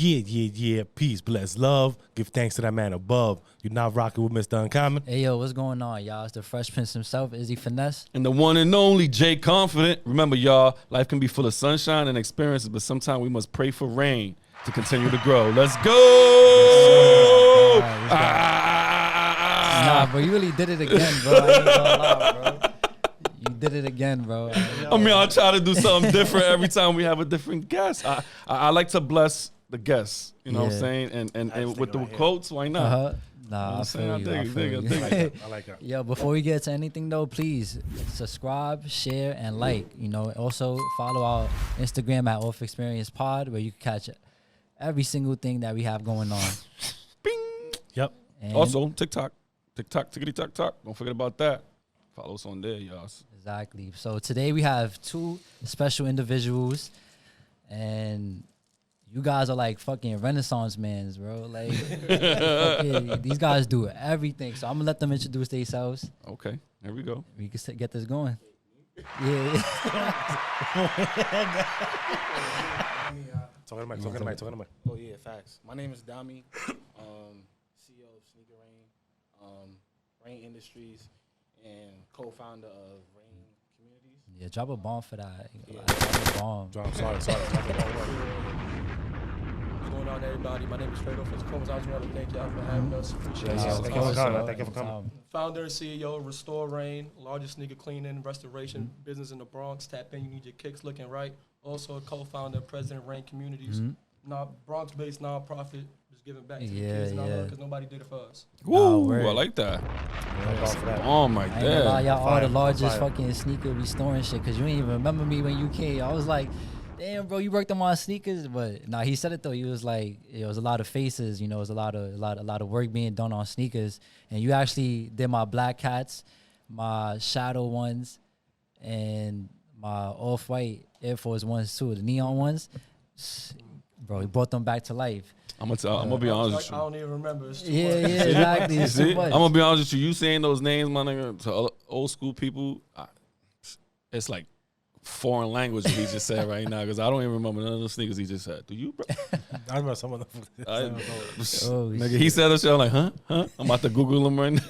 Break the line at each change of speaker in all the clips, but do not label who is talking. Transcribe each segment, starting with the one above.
Yeah. Peace, bless, love. Give thanks to that man above. You're not rocking with Mr. Uncommon.
Hey, yo, what's going on, y'all? It's the Fresh Prince himself, Izzy Finesse.
And the one and only Jay Confident. Remember, y'all, life can be full of sunshine and experiences, but sometimes we must pray for rain to continue to grow. Let's go!
Nah, bro, you really did it again, bro. I ain't gonna lie, bro. You did it again, bro.
I mean, I try to do something different every time we have a different guest. I like to bless the guests, you know what I'm saying? And with the quotes, why not?
Nah, I feel you.
I
like that.
Yo, before we get to anything though, please subscribe, share, and like. You know, also follow our Instagram at Xperience Pod, where you can catch every single thing that we have going on.
Bing.
Yep.
And
Also, TikTok, tickety tock. Don't forget about that. Follow us on there, y'all.
exactly. So today we have two special individuals, and you guys are like fucking Renaissance mans, bro. Like, fucking, these guys do everything. So I'm gonna let them introduce themselves.
Okay, here we go.
We can get this going. Yeah.
Talking to Mike.
Oh yeah, facts. My name is Dami, CEO of Sneaker Rain, Rain Industries, and co-founder of Rain Communities.
Yeah, drop a bomb for that.
Yeah.
Drop a bomb.
Sorry.
What's going on, everybody? My name is Fredo. First and foremost, I just want to thank y'all for having us. Appreciate
Yeah,
it.
thank you for coming. Thank you for coming.
Founder and CEO of Restore Rain, largest sneaker cleaning restoration business in the Bronx. Tap in, you need your kicks looking right. Also a co-founder and president of Rain Communities, Bronx-based nonprofit, just giving back to the kids because nobody did it for us.
Woo, I like that. Oh my
I ain't gonna lie,
God.
y'all are the
Fire.
largest fucking sneaker restoring shit, because you ain't even remember me when you came. I was like, damn, bro, you worked on my sneakers. But nah, he said it though. He was like, it was a lot of faces, you know, it was a lot of work being done on sneakers. And you actually did my black hats, my shadow ones, and my off-white Air Force ones too, the neon ones. Bro, he brought them back to life.
I'm gonna be honest with
I
you.
don't even remember. It's too
Yeah,
much.
exactly. It's
See,
too much.
I'm gonna be honest with you. You saying those names, my nigga, to old school people, it's like foreign language what he just said right now, because I don't even remember none of the sneakers he just said. Do you, bro?
I remember some of them.
Nigga, he said that shit. I'm like, huh? I'm about to Google him right now.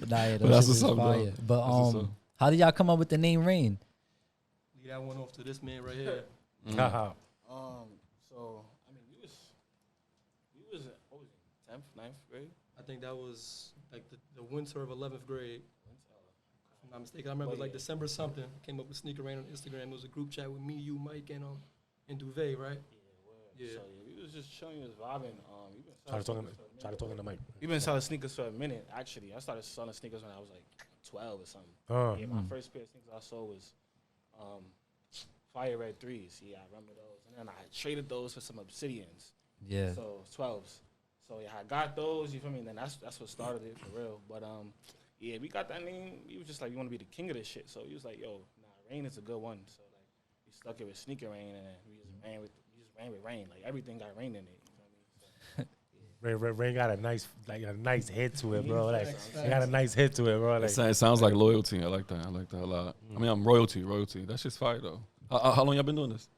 Nah, yeah,
But that's
those shits
what's
is
up,
fire.
though.
But
That's what's up.
how did y'all come up with the name Rain?
Leave that one off to this man right here.
So I mean, we was what was it, 10th, 9th grade?
I think that was like the winter of 11th grade. If I'm not mistaken, I remember it was like December something. Came up with Sneaker Rain on Instagram. It was a group chat with me, you, Mike, and Duvet, right? Yeah.
So we was just chilling, we was vibing.
Try to talk in the mic.
We've been selling sneakers for a minute. Actually, I started selling sneakers when I was like 12 or something. Yeah, my first pair of sneakers I sold was Fire Red 3s. Yeah, I remember those. And then I traded those for some Obsidians.
Yeah.
So 12s. So yeah, I got those. You feel me? And then that's what started it for real. But yeah, we got that name. We was just like, we want to be the king of this shit. So he was like, yo, Rain is a good one. So like, we stuck it with Sneaker Rain, and then we just ran with Rain. Like everything got Rain in it. You feel me? So,
Rain got a nice hit to it, bro. Like, it got a nice hit to it, bro. Like,
It sounds like loyalty. I like that a lot. I mean, I'm royalty. That shit's fire though. How long y'all been doing this?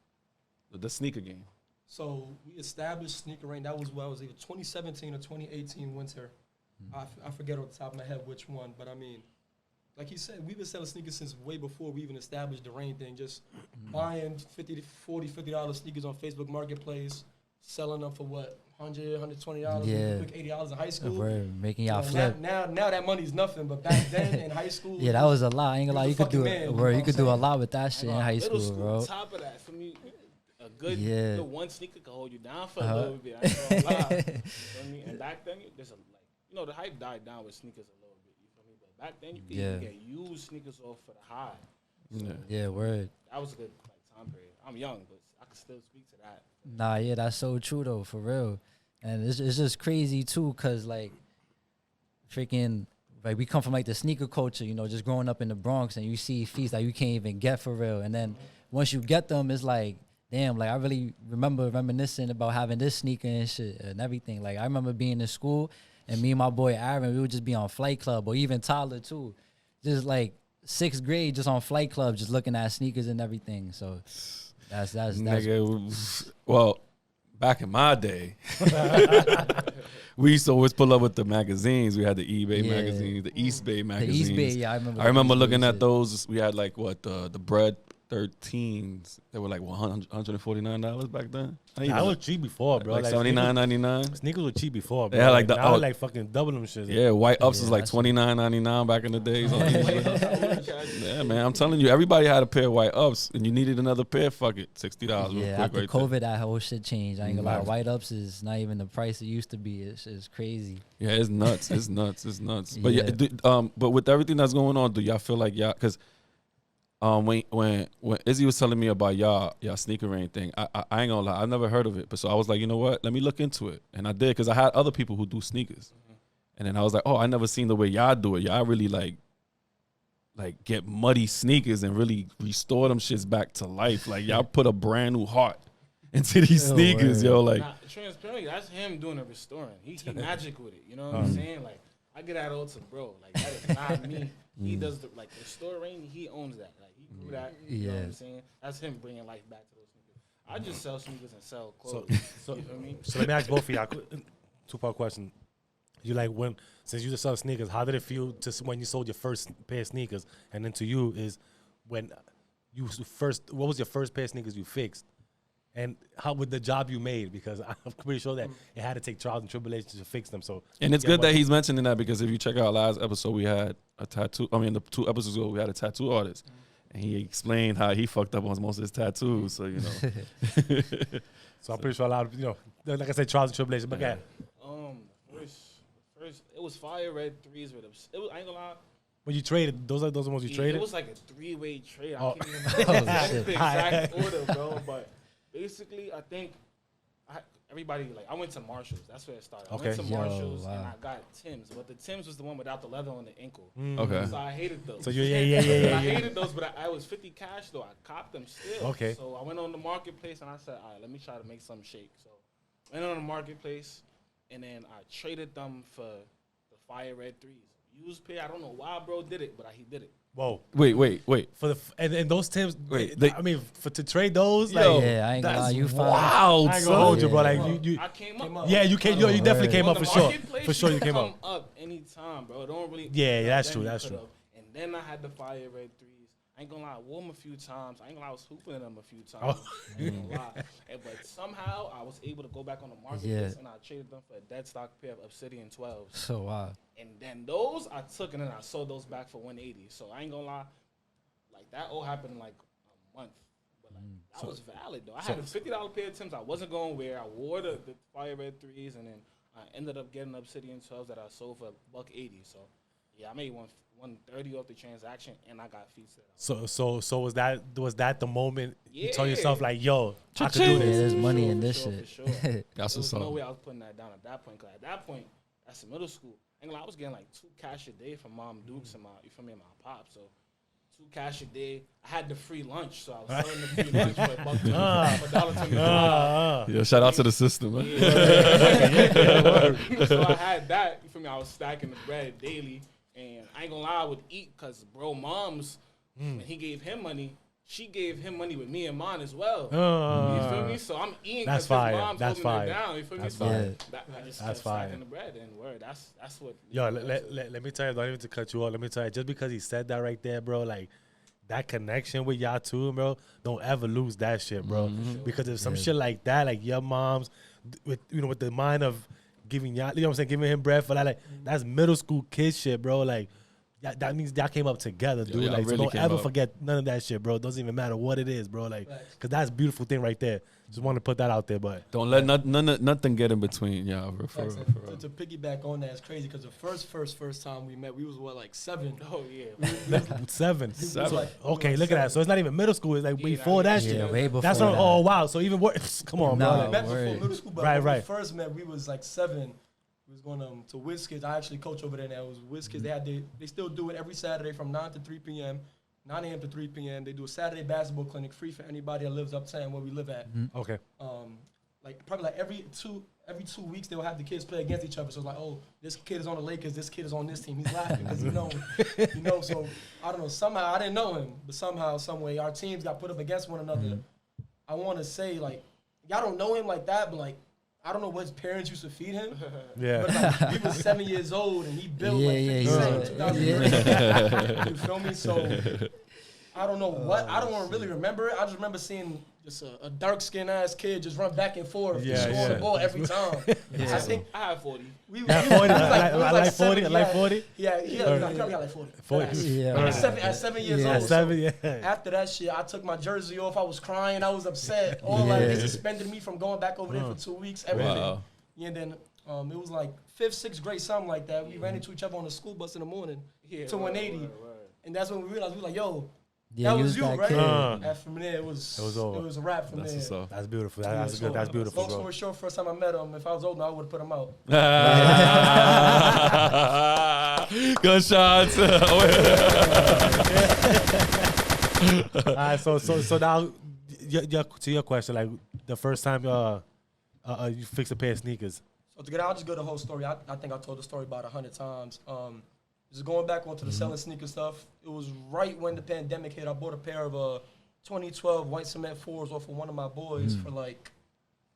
The sneaker game.
So we established Sneaker Rain. That was either 2017 or 2018 winter. I forget off the top of my head which one, but I mean, like he said, we've been selling sneakers since way before we even established the Rain thing. Just buying $50 sneakers on Facebook Marketplace, selling them for what, $100, $120.
Yeah.
Quick $80 in high school.
We're making y'all
You know,
flip.
Now that money's nothing, but back then in high school,
Yeah, that was a lot. I ain't gonna lie.
He
You
was a
could do
fucking
it.
man,
Bro,
you know
you could
what I'm
do a
saying?
lot with that shit in high
middle
school, bro.
Top of that for me, a good,
Yeah.
good one sneaker could hold you down for a little bit. I ain't gonna lie. You feel me? And back then, there's the hype died down with sneakers a little bit. You feel me? But back then, you could even get used sneakers off for the high. So
Yeah, word.
that was a good time period. I'm young, but I can still speak to that.
Nah, yeah, that's so true though, for real. And it's just crazy too, cause like, freaking, like we come from like the sneaker culture, you know, just growing up in the Bronx, and you see feats that you can't even get for real. And then once you get them, it's like, damn, like I really remember reminiscing about having this sneaker and shit and everything. Like I remember being in school, and me and my boy Aaron, we would just be on Flight Club, or even Tyler too, just like 6th grade, just on Flight Club, just looking at sneakers and everything. So that's
Nigga, well, back in my day, we used to always pull up with the magazines. We had the eBay magazines, the East Bay magazines.
The East Bay, yeah, I remember.
I remember
the East
looking
Bay
at
shit.
those. We had like what the bread 13s. They were like $149 back then.
I was cheap before, bro.
Like $79.99.
Sneakers were cheap before, bro.
They had like the
now like fucking double them shit.
Yeah, white ups was like
that's
$29.99 back in the days. Yeah, man, I'm telling you, everybody had a pair of white ups, and you needed another pair. Fuck it, $60 real quick
After
right
COVID,
there.
that whole shit changed. I ain't gonna lie. White ups is not even the price it used to be. It's crazy.
Yeah, it's nuts. It's nuts. It's nuts. But
Yeah.
but with everything that's going on, do y'all feel like y'all? Because when Izzy was telling me about y'all sneaker rain thing, I ain't gonna lie, I never heard of it. But so I was like, you know what? Let me look into it, and I did because I had other people who do sneakers, and then I was like, oh, I never seen the way y'all do it. Y'all really like get muddy sneakers and really restore them shits back to life. Like y'all put a brand new heart into these sneakers, yo. Like
transparently, that's him doing the restoring. He magic with it. You know what I'm saying? Like I get that all to bro. Like that is not me. He does the restoring. He owns that. Like he do that. You know what I'm saying? That's him bringing life back to those sneakers. I just sell sneakers and sell clothes.
So
you feel me?
So let me ask both of y'all two-part question. You like since you just sell sneakers, how did it feel when you sold your first pair of sneakers? And then to you is when you first, what was your first pair of sneakers you fixed? And how with the job you made? Because I'm pretty sure that it had to take trials and tribulations to fix them. So
and it's good that he's mentioning that because if you check out last episode, we had a tattoo. I mean, the 2 episodes ago, we had a tattoo artist. And he explained how he fucked up on most of his tattoos. So, you know.
So I'm pretty sure a lot of, like I said, trials and tribulations. But yeah.
First, it was fire red threes with us. It was, I ain't gonna lie.
When you traded, those are the ones you traded?
It was like a 3-way trade.
Oh.
I can't even remember
shit.
the exact order, bro. But basically, I think everybody, like, I went to Marshalls. That's where it started.
Okay.
I went to Marshalls
Yo, wow.
and I got Tim's. But the Tim's was the one without the leather on the ankle.
Okay.
So I hated those.
So I
I hated those, but I was 50 cash, though. I copped them still.
Okay.
So I went on the marketplace and I said, all right, let me try to make some shake. So I went on the marketplace and then I traded them for the fire red threes. Used pair. I don't know why bro did it, but he did it.
Whoa. Wait.
For the and those Tims,
Wait,
I mean, to trade those,
Yo,
like,
Yeah, I ain't gonna lie. You found
Wild,
I ain't gonna hold you, bro.
son.
Like you
I came up.
yeah, you came, you definitely came
On
up
the
for sure.
marketplace,
For sure, you came
come
up.
up anytime, bro. Don't really.
Yeah, that's
then
true,
you
that's
could've.
true.
And then I had the fire red threes. I ain't gonna lie, I wore them a few times. I ain't gonna lie, I was hooping in them a few times. I ain't gonna lie. But somehow I was able to go back on the marketplace and I traded them for a dead stock pair of Obsidian 12s.
So wow.
And then those I took and then I sold those back for 180. So I ain't gonna lie, like that all happened in like a month. But like that was valid though. I had a $50 pair of Timbs I wasn't going to wear. I wore the fire red threes and then I ended up getting Obsidian 12s that I sold for $180. So yeah, I made 130 off the transaction and I got feet set.
So was that the moment you told
Yeah.
yourself like, yo, I could do
Yeah,
this?
there's
For
money
sure,
in
for
this
sure,
shit.
for sure.
That's
There was
what's
no
up.
way I was putting that down at that point. Cause at that point, that's in middle school. And I was getting like 2 cash a day from Mom Dukes and my, you feel me, and my pop. So 2 cash a day. I had the free lunch, so I was selling the free lunch for $1.25.
Yeah, shout out to the system, man.
So I had that. You feel me? I was stacking the bread daily, and I ain't gonna lie, I would eat because bro, mom's when he gave him money, she gave him money with me and mine as well. You feel me? So I'm eating
That's
because
fire.
his mom's
That's
holding
fire.
it down. You feel
That's
me? So
fire.
I just
That's
kept
fire.
stacking the bread and word. That's what.
Yo, let me tell you, don't even to cut you off. Let me tell you, just because he said that right there, bro, like that connection with y'all two, bro, don't ever lose that shit, bro. Because if some shit like that, like your mom's, with with the mind of giving y'all, you know what I'm saying, giving him bread for that, like that's middle school kid shit, bro. Like that means y'all came up together, dude.
y'all
Like so
really
don't
came
ever
up.
forget none of that shit, bro. It doesn't even matter what it is, bro. Like, cause that's a beautiful thing right there. Just want to put that out there, but
Don't let nothing get in between, y'all. For real.
To piggyback on that, it's crazy because the first time we met, we was what, like 7.
Oh yeah.
7.
Seven.
Okay, look at that. So it's not even middle school. It's like before that shit.
Yeah, way before
That's what.
that.
Oh wow. So even worse. Come on,
Nah,
bro.
We met before
word.
middle school, but
Right,
when
right.
we first met, we was like 7. We was going to Wiz Kids. I actually coach over there now. It was Wiz Kids. They still do it every Saturday from 9 to 3 p.m., 9 a.m. to 3 p.m. They do a Saturday basketball clinic free for anybody that lives uptown where we live at.
Okay.
Like probably like every 2 weeks they'll have the kids play against each other. So it's like, oh, this kid is on the Lakers, this kid is on this team. He's laughing because you know. So I don't know. Somehow I didn't know him, but somehow, some way, our teams got put up against one another. I want to say like y'all don't know him like that, but like I don't know what his parents used to feed him.
Yeah.
But like, he was 7 years old and he built like 50
yeah.
Cent in 2003. You feel me? So I don't know what. I don't really remember it. I just remember seeing just a dark skinned ass kid just run back and forth,
Yeah,
scoring
yeah.
the ball every time. I think
I have 40.
we
Yeah, 40. I like 40. I
70,
like 40.
Yeah, he got like 40.
40.
Yeah.
At 7 years
Yeah.
old.
At 7, yeah.
After that shit, I took my jersey off. I was crying. I was upset. They suspended me from going back over there for 2 weeks. Everything.
Wow.
Yeah, and then it was like 5th, 6th grade, something like that. We ran into each other on the school bus in the morning to 180. And that's when we realized, we were like, yo,
Yeah,
that was you,
that
right?
kid.
And from there, it was
over.
It was a wrap from
That's
there.
what's up.
That's beautiful. That's good. That's beautiful,
Long
bro.
story short, first time I met him, if I was old enough, I would have put him out.
Gunshots.
All right, so now, to your question, like the first time you fix a pair of sneakers.
So to get out, I'll just go the whole story. I think I told the story about 100 times. Just going back onto the selling sneaker stuff, it was right when the pandemic hit. I bought a pair of 2012 white cement 4s off of one of my boys for like,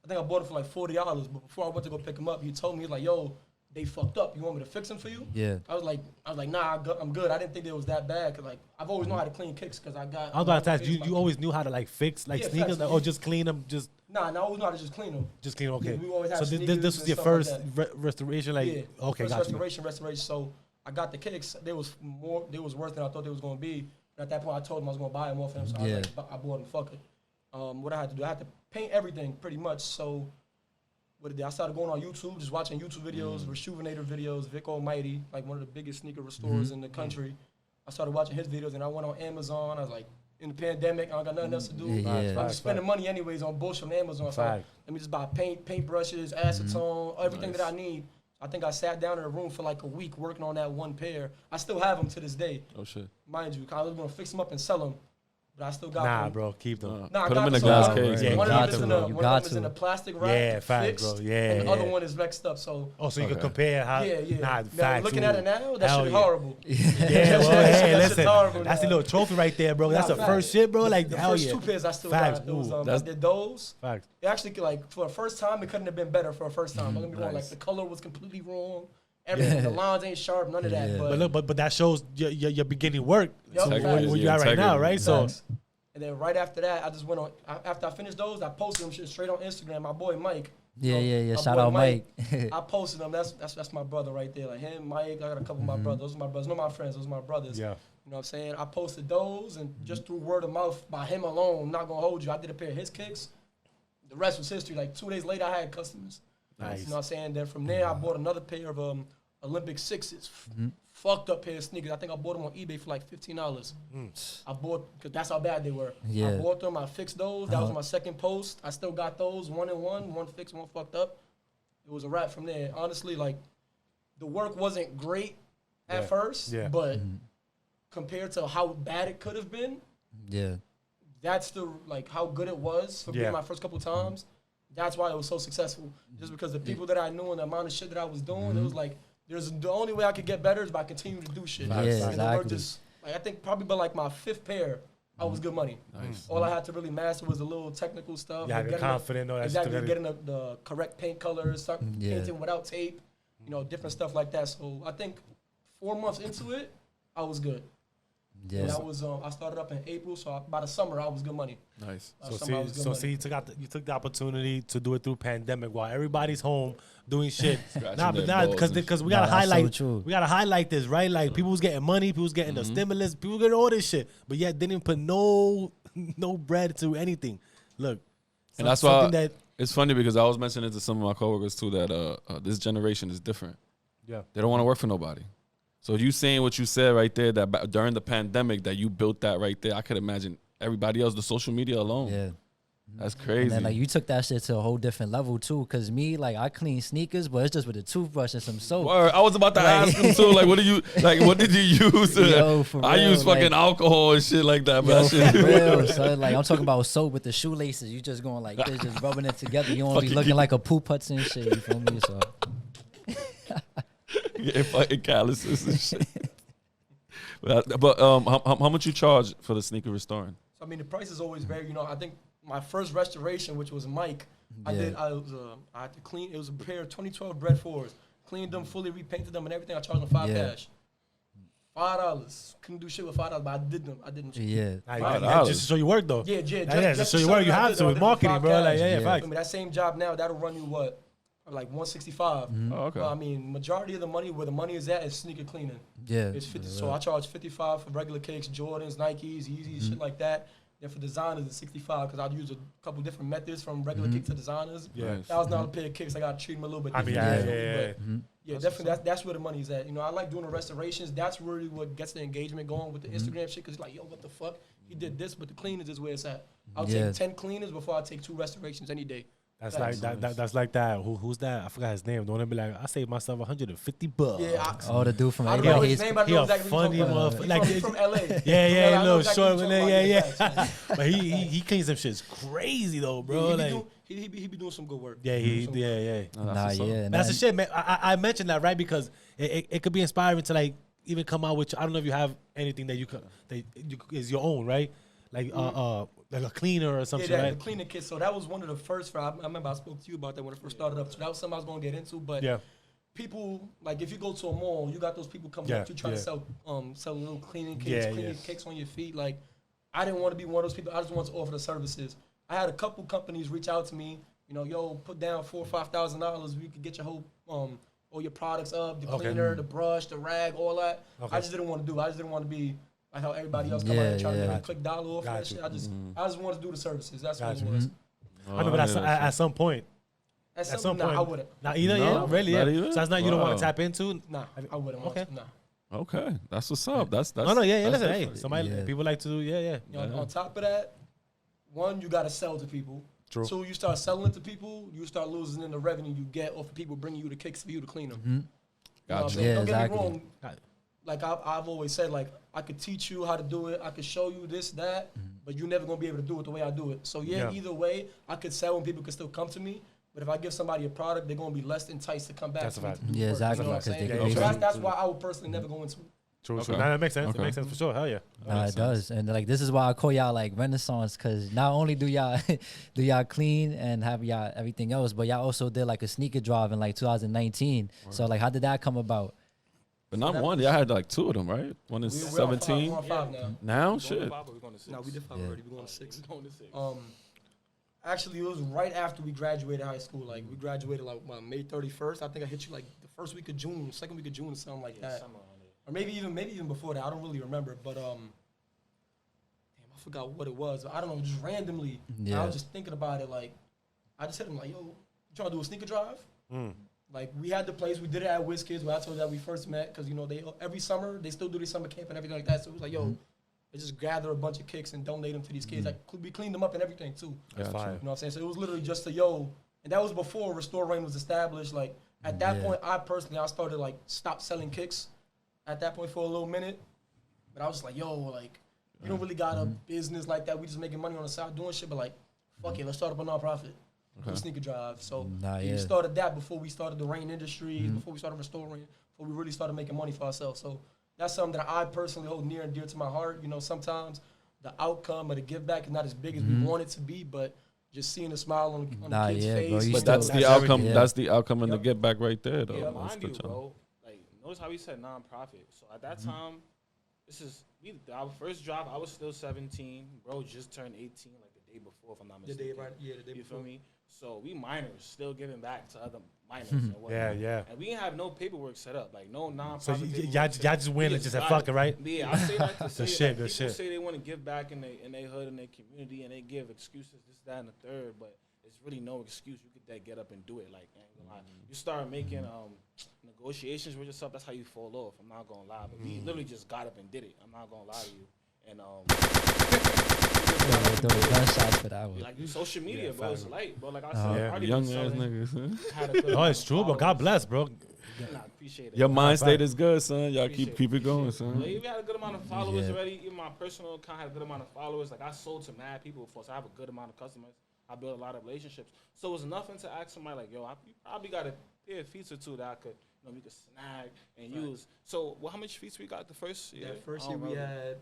I think I bought it for like $40. But before I went to go pick them up, he told me like, yo, they fucked up. You want me to fix them for you?
Yeah.
I was like, nah, I'm good. I didn't think it was that bad. Cause like I've always known how to clean kicks because I got.
I was about to ask you always knew how to like fix like
Yeah,
sneakers,
facts.
or just clean them, just
Nah, I always know how to just clean them.
Okay.
We always have
So
sneakers
this was
and
your
stuff
first
like
restoration, like
Yeah.
okay,
First
got you.
restoration. So I got the kicks. They was worse than I thought they was gonna be. But at that point, I told him I was gonna buy them off him. So I was like, I bought them. Fuck it. What I had to do, I had to paint everything pretty much. So what did I started going on YouTube, just watching YouTube videos, Rejuvenator videos, Vic Almighty, like one of the biggest sneaker restorers in the country. I started watching his videos, and I went on Amazon. I was like, in the pandemic, I don't got nothing else to do.
Yeah.
I'm spending money anyways on bullshit on Amazon. So let me just buy paint brushes, acetone, everything that I need. I think I sat down in a room for like a week working on that one pair. I still have them to this day.
Oh shit.
Mind you, I was gonna fix them up and sell them, but I still got
Nah,
them.
bro, keep them.
Nah,
Put
I
them in
got
a
some.
glass
One
case.
Yeah,
of
got
them is
to,
in a,
you
one
got
of them is in
to.
a plastic wrap,
Yeah, facts,
fixed,
bro. Yeah,
and the other
yeah.
one is vexed up. So
Oh, so you
Okay.
can compare how?
yeah.
Nah,
Now,
facts.
looking at it now, that
Hell
shit is
yeah.
horrible.
Yeah, well,
That
hey,
shit's
listen,
horrible
that's a
now.
little trophy right there, bro. That's
Nah,
the
facts.
first shit, bro. Like
The
hell
first
yeah.
two pairs I still
Facts.
got. It was,
Ooh.
I did those.
Facts.
It actually, like, for the first time, it couldn't have been better for a first time. Don't get me wrong. Like,
Nice.
the color was completely wrong. Everything, the lines ain't sharp, none of that.
Yeah.
But look, but that shows your beginning work.
Yup,
to
facts.
where you are right now, right? So
Facts. And then right after that, I just went on. After I finished those, I posted them shit straight on Instagram. My boy Mike.
Yeah.
My
Shout
boy
out Mike.
I posted them. That's my brother right there. Like him, Mike. I got a couple of my brothers. Those are my brothers. No, my friends. Those are my brothers.
yeah.
You know what I'm saying? I posted those, and just through word of mouth by him alone, I'm not gonna hold you. I did a pair of his kicks. The rest was history. Like 2 days later, I had customers.
Nice.
You know what I'm saying? Then from there, I bought another pair of Olympic 6s. Fucked up pair of sneakers. I think I bought them on eBay for like $15. I bought, because that's how bad they were.
Yeah.
I bought them. I fixed those. That was my second post. I still got those. One fixed, one fucked up. It was a wrap from there. Honestly, like, the work wasn't great at first, but compared to how bad it could have been,
Yeah.
that's the, like, how good it was for being my first couple times. That's why it was so successful. Just because the people that I knew and the amount of shit that I was doing, it was like, the only way I could get better is by continuing to do shit.
Yeah,
And the work
exactly.
just, like, I think probably by like my 5th pair, I was good money.
Nice.
All I had to really master was the little technical stuff.
Yeah,
like
you're
getting
confident. No, that's
exactly, getting the correct paint colors, start
Yeah.
painting without tape, you know, different stuff like that. So I think 4 months into it, I was good.
Yeah.
That was I started up in April, so by the summer I was good money.
Nice.
By the summer, I was good money.
You took the opportunity to do it through pandemic while everybody's home doing shit. Nah, but
their
nah,
balls
because we
Nah,
gotta
that's so
highlight,
true.
we gotta highlight this, right? Like people was getting money, people was getting the stimulus, people getting all this shit, but yet didn't put no bread to anything. Look,
And that's
something
why
that
it's funny because I was mentioning to some of my coworkers too that this generation is different.
yeah.
They don't want to work for nobody. So you saying what you said right there that during the pandemic that you built that right there, I could imagine everybody else, the social media alone.
Yeah.
That's
And
crazy.
then like you took that shit to a whole different level too. Cause me, like I clean sneakers, but it's just with a toothbrush and some soap.
Word. I was about to ask him too, like, what did you use?
Yo, for
I
real,
use fucking
like-
alcohol and shit like that, but
Yo,
that shit
for real, son. Like I'm talking about soap with the shoelaces. You just going like this, just rubbing it together. You don't want to be looking like a poop putz and shit. You feel me? So
getting fucking calluses and shit. But how much you charge for the sneaker restoring?
So I mean, the prices always vary. You know, I think my first restoration, which was Mike, I had to clean. It was a pair of 2012 Bread 4s. Cleaned them fully, repainted them and everything. I charged them $5 cash. $5. Couldn't do shit with $5, but I did them.
Yeah.
Just to show you work though.
Yeah.
Just so you work. You have to with marketing, bro. Like, facts.
I mean, that same job now, that'll run you what? Like 165.
Oh, okay.
But I mean, majority of the money, where the money is at, is sneaker cleaning.
Yeah.
It's 50. So I charge 55 for regular kicks, Jordans, Nikes, Yeezys, shit like that. Then for designers, it's 65 because I'd use a couple different methods from regular kicks to designers.
Yeah.
$1,000 a pair of kicks, I gotta treat them a little bit
I mean,
different. Yeah, definitely. That's where the money's at. You know, I like doing the restorations. That's really what gets the engagement going with the Instagram shit. Cause it's like, yo, what the fuck? He did this, but the cleaners is where it's at. I'll take 10 cleaners before I take 2 restorations any day.
That's like that. That's like that. Who's that? I forgot his name. Don't let me be like, I saved myself $150.
Yeah.
The dude from
I don't know his name, but I know
He a
exactly
funny
motherfucker.
Like
From LA.
Yeah,
I
little
know exactly
short
what
one
you're
there.
talking about.
Yeah. But he cleans them shits crazy though, bro.
He be doing some good work.
Yeah.
And
That's the shit, man. I mentioned that right because it could be inspiring to like even come out with. I don't know if you have anything that you is your own, right? Like like a cleaner or something, right?
The cleaner kit. So that was one of the first. I remember I spoke to you about that when it first started up. So that was something I was gonna get into. But people, like if you go to a mall, you got those people coming up to you trying to sell little cleaning kits, cleaning kicks on your feet. Like I didn't want to be one of those people. I just wanted to offer the services. I had a couple companies reach out to me. You know, yo, put down $4,000 or $5,000. We could get your whole all your products up, the cleaner, the brush, the rag, all that. I just didn't want to do it. I just didn't want to be like how everybody else come out and try to get a quick dollar off that shit. I just wanted to do the services. That's what it was.
I know, but at some point.
At some point, I wouldn't.
Not either, really,
not either?
So that's not you don't want to tap into?
Nah, I wouldn't want to. Nah.
Okay, that's what's up. That's
listen,
different.
hey, somebody people like to do,
You know, on top of that, one, you got to sell to people.
True.
2, you start selling it to people, you start losing in the revenue you get off of people bringing you the kicks for you to clean them.
Gotcha.
Don't get me wrong. Like I've always said, like I could teach you how to do it, I could show you this, that, but you're never gonna be able to do it the way I do it. So either way, I could sell and people could still come to me. But if I give somebody a product, they're gonna be less enticed to come back.
That's a fact.
Yeah, exactly.
You know what I'm saying? So that's why I would personally never go into it.
True.
Okay.
Nah, that makes sense.
Okay.
It makes sense for sure. Hell yeah.
It does, and like this is why I call y'all like Renaissance, cause not only do y'all clean and have y'all everything else, but y'all also did like a sneaker drive in like 2019. So like, how did that come about?
But not one. Y'all had like 2 of them, right? One is 17.
We're on 5 now.
Now, shit.
No, we did 5 already. We're going to 6. Actually, it was right after we graduated high school. Like we graduated like May 31st. I think I hit you like the first week of June, second week of June, or something like that. Or maybe even before that. I don't really remember. But damn, I forgot what it was. I don't know. Just randomly, I was just thinking about it. Like I just hit him like, yo, you trying to do a sneaker drive? Like we had the place. We did it at WizKids where I told you that we first met because you know they every summer they still do their summer camp and everything like that. So it was like, yo. They just gather a bunch of kicks and donate them to these kids. Like we cleaned them up and everything too.
That's fine.
You know what I'm saying? So it was literally just a and that was before Restore Rain was established. Like at that point, I started like stop selling kicks at that point for a little minute. But I was like, yo, like we don't really got a business like that. We just making money on the side doing shit. But like, fuck it, let's start up a nonprofit. Do a sneaker drive. So we started that before we started the Rain Industries, before we started Restore Rain, before we really started making money for ourselves. So that's something that I personally hold near and dear to my heart. You know, sometimes the outcome or the give back is not as big as we want it to be, but just seeing a smile on the kid's face.
But that's the outcome. That's the outcome and the get back right there, though.
Yeah, mind you, bro. Like, notice how we said nonprofit. So at that time, our first job. I was still 17. Bro just turned 18 like the day before, if I'm not mistaken.
The day before.
You feel me? So we minors still giving back to other minors and whatnot.
Yeah.
And we didn't have no paperwork set up, like no nonprofit.
So y'all just win and just said
got
fuck it, right?
Yeah, I say that to say
shit,
people
shit.
say they want to give back in their hood and their community, and they give excuses, this, that, and the third, but it's really no excuse. You could get up and do it. Like, you start making negotiations with yourself. That's how you fall off. I'm not gonna lie, but we literally just got up and did it. I'm not gonna lie to you. And
gunshots for that one.
like social media, bro, it's light, bro. Like I said, already
young
been
ass
selling,
niggas.
had a good
Oh, it's true, but God bless, bro.
Nah, appreciate it.
Your mind
Right.
state is good, son. Y'all
Appreciate
keep it going,
Like,
son.
we had a good amount of followers already. Even my personal account had a good amount of followers. Like I sold to mad people before, so I have a good amount of customers. I built a lot of relationships. So it was nothing to ask somebody like, yo, you probably got a pair of feet or two that I could, we could snag and use. So how much feet we got the first year?
That first year we had,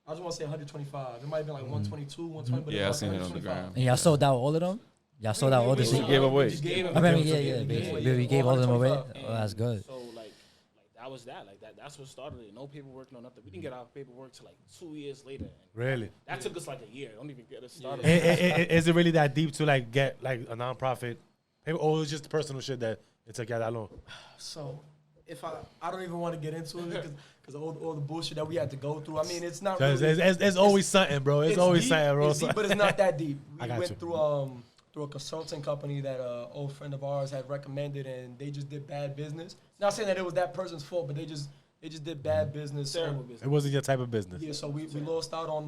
I just want to say 125. It might have been like 122, 120, but
Yeah, I
was
seen it on the
125.
ground.
And y'all sold out all of them? Y'all sold out all the
We
sneakers.
gave away.
I mean, yeah. Basically, we gave all of them away.
125.
Oh, that's good.
So like that was that. Like that's what started it. No paperwork, no nothing. We didn't get our paperwork till like 2 years later. And
Really?
that took us like a year. Don't even get us started.
Is it really that deep to like get like a nonprofit? Or it was just personal shit that it took you that long?
So if I don't even want to get into it because all the bullshit that we had to go through. I mean, it's not really.
It's always something, bro. It's always
deep,
something, bro.
It's deep, but it's not that deep.
I
We
got
went
you.
through a consulting company that an old friend of ours had recommended, and they just did bad business. Not saying that it was that person's fault, but they just did bad business.
Terrible
So,
business.
It wasn't your type of business.
yeah, so we lost out on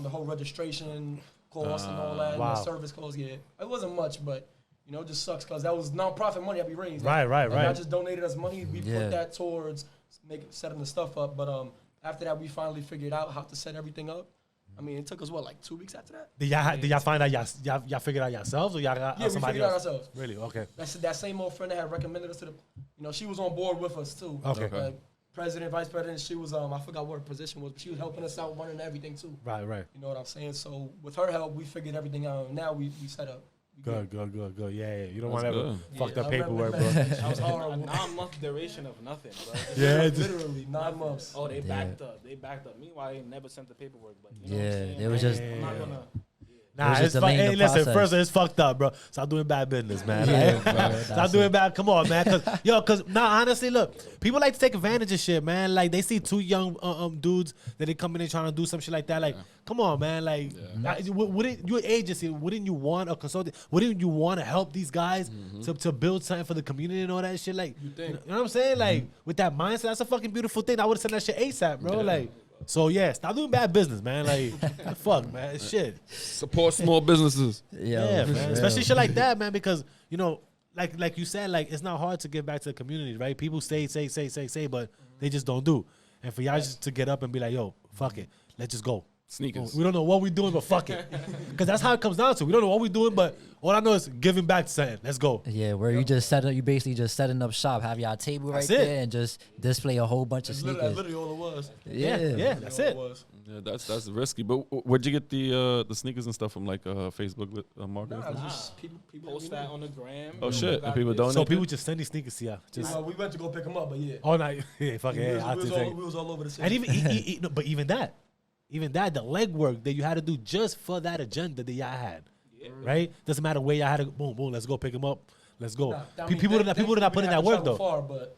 the whole registration costs and all that, and
Wow.
the service costs. Yeah, it wasn't much, but you know, it just sucks because that was nonprofit money that we raised.
Right.
And I just donated us money. We
Yeah.
put that towards setting the stuff up. But after that, we finally figured out how to set everything up. I mean, it took us like 2 weeks after that.
Did y'all find out y'all figured out yourselves or y'all got
Yeah, we
somebody
figured out
else?
ourselves.
Really? Okay.
That's that same old friend that had recommended us to the, you know, she was on board with us too.
Okay.
Like, president, vice president, she was I forgot what her position was, but she was helping us out running everything too.
Right.
You know what I'm saying? So with her help, we figured everything out. And now we set up. We
Good. Yeah. You don't
That's
want to ever
good.
fuck
Yeah,
the
I
paperwork,
remember
bro.
that was
A
horrible.
9-month duration of nothing, bro.
Yeah,
Literally 9 months.
Oh, they
Yeah.
backed up. Meanwhile, they never sent the paperwork. But you know what I'm
Yeah,
saying?
they was just.
I'm not gonna.
Nah,
just
it's
delaying
hey,
the
listen,
process.
first it's fucked up, bro. Stop doing bad business, man.
Yeah,
Like,
bro,
stop
that's
doing
it.
bad. Come on, man. Cause honestly, look, people like to take advantage of shit, man. Like they see two young dudes that they come in and trying to do some shit like that. Like, come on, man. Like, wouldn't your agency? Wouldn't you want a consultant? Wouldn't you want to help these guys to build something for the community and all that shit? Like, you know what I'm saying? Like, with that mindset, that's a fucking beautiful thing. I would have sent that shit ASAP, bro. Like. So yeah, stop doing bad business, man. Like, fuck, man, it's shit.
Support small businesses.
Yeah,
for
man.
real.
Especially shit like that, man, because you know, like you said, like it's not hard to give back to the community, right? People say, but they just don't do. And for y'all just to get up and be like, yo, fuck it, let's just go.
Sneakers.
We don't know what we're doing, but fuck it, because that's how it comes down to. We don't know what we're doing, but all I know is giving back to something. Let's go.
Yeah, where you just you basically just setting up shop, have y'all table right
That's it.
there, and just display a whole bunch of
That's
sneakers.
literally all it was.
Yeah, that's it.
Yeah, that's risky. But where'd you get the sneakers and stuff from? Like Facebook marketing?
Nah, just people
Post that on the gram.
Oh shit! And people donate.
So people just send these sneakers to y'all. Just
We went to go pick them up, but yeah.
all night. Yeah, fuck
We
it.
was-
Yeah, I
we
have
was
to
all-
take.
we was all over the city.
And no, but even that, the legwork that you had to do just for that agenda that y'all had, right? Doesn't matter where y'all had to boom, let's go pick them up, let's go.
Nah, I
People
mean,
did not put in
thankfully,
that
we
work
didn't have to
though.
travel far, but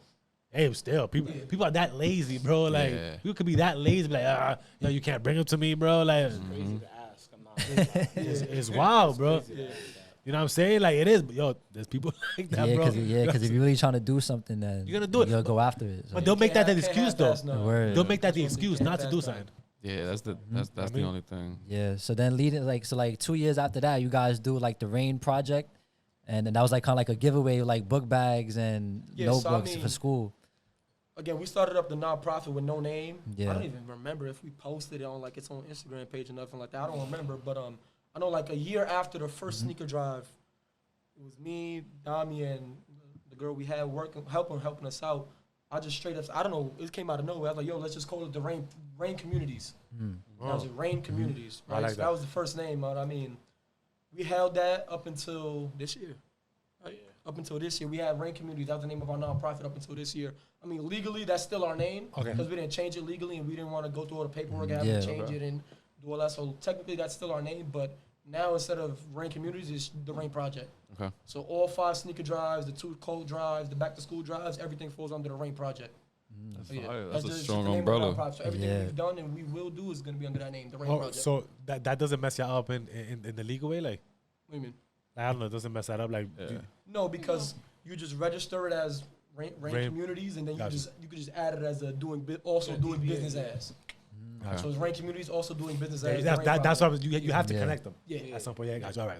Hey, still, people are that lazy, bro. Like
Yeah.
you could be that lazy, be like, yo, you can't bring them to me, bro. Like
Crazy to ask. I'm not.
it's wild, bro.
Crazy to ask that.
You know what I'm saying? Like it is, but yo, there's people like that,
Yeah,
bro.
because if you're really trying to do something, then
You're gonna do it.
You'll go after it. So.
But they'll make that the
Can't
excuse
have
though.
fast, no.
Word.
They'll make that the
That's what we
excuse
can't
not to do
pass
something.
Yeah, that's the
I
the
mean-
only thing.
Yeah. So then leading like 2 years after that, you guys do like the Rain project, and then that was like kind of like a giveaway, like book bags and
Yeah, so I
notebooks
mean-
for school.
again, we started up the nonprofit with no name.
Yeah.
I don't even remember if we posted it on like its own Instagram page or nothing like that. I don't remember, but I know like a year after the first sneaker drive, it was me, Dami, and the girl we had helping us out. I just straight up, I don't know, it came out of nowhere. I was like, yo, let's just call it the Rain Communities. That was it, Rain Communities,
I
right?
like
So
that.
that was the first name. I mean, we held that up until this year. Right? Up until this year, we had Rain Communities. That was the name of our nonprofit up until this year. I mean, legally, that's still our name
Okay.
because we didn't change it legally and we didn't want to go through all the paperwork and have
Yeah.
to change it and do all that. So technically, that's still our name, but now instead of Rain Communities, it's the Rain Project.
Okay.
So all 5 sneaker drives, the 2 cold drives, the back to school drives, everything falls under the Rain Project.
That's
So, yeah,
fire. That's a
just
strong
the name of the
umbrella.
nonprofit. So everything
Yeah.
we've done and we will do is going to be under that name, the Rain
Oh,
Project.
so that doesn't mess y'all up in the legal way, like
What do you mean?
I don't know, it doesn't mess that up, like
Yeah.
No, because you just register it as Rain
Rain-
Communities, and then
Gotcha.
you could just add it as a doing business as.
Okay.
So it's Rain Communities also doing business
Yeah,
as.
that's what you have to
Yeah.
connect them
Yeah.
at some point. Yeah, gotcha. All right,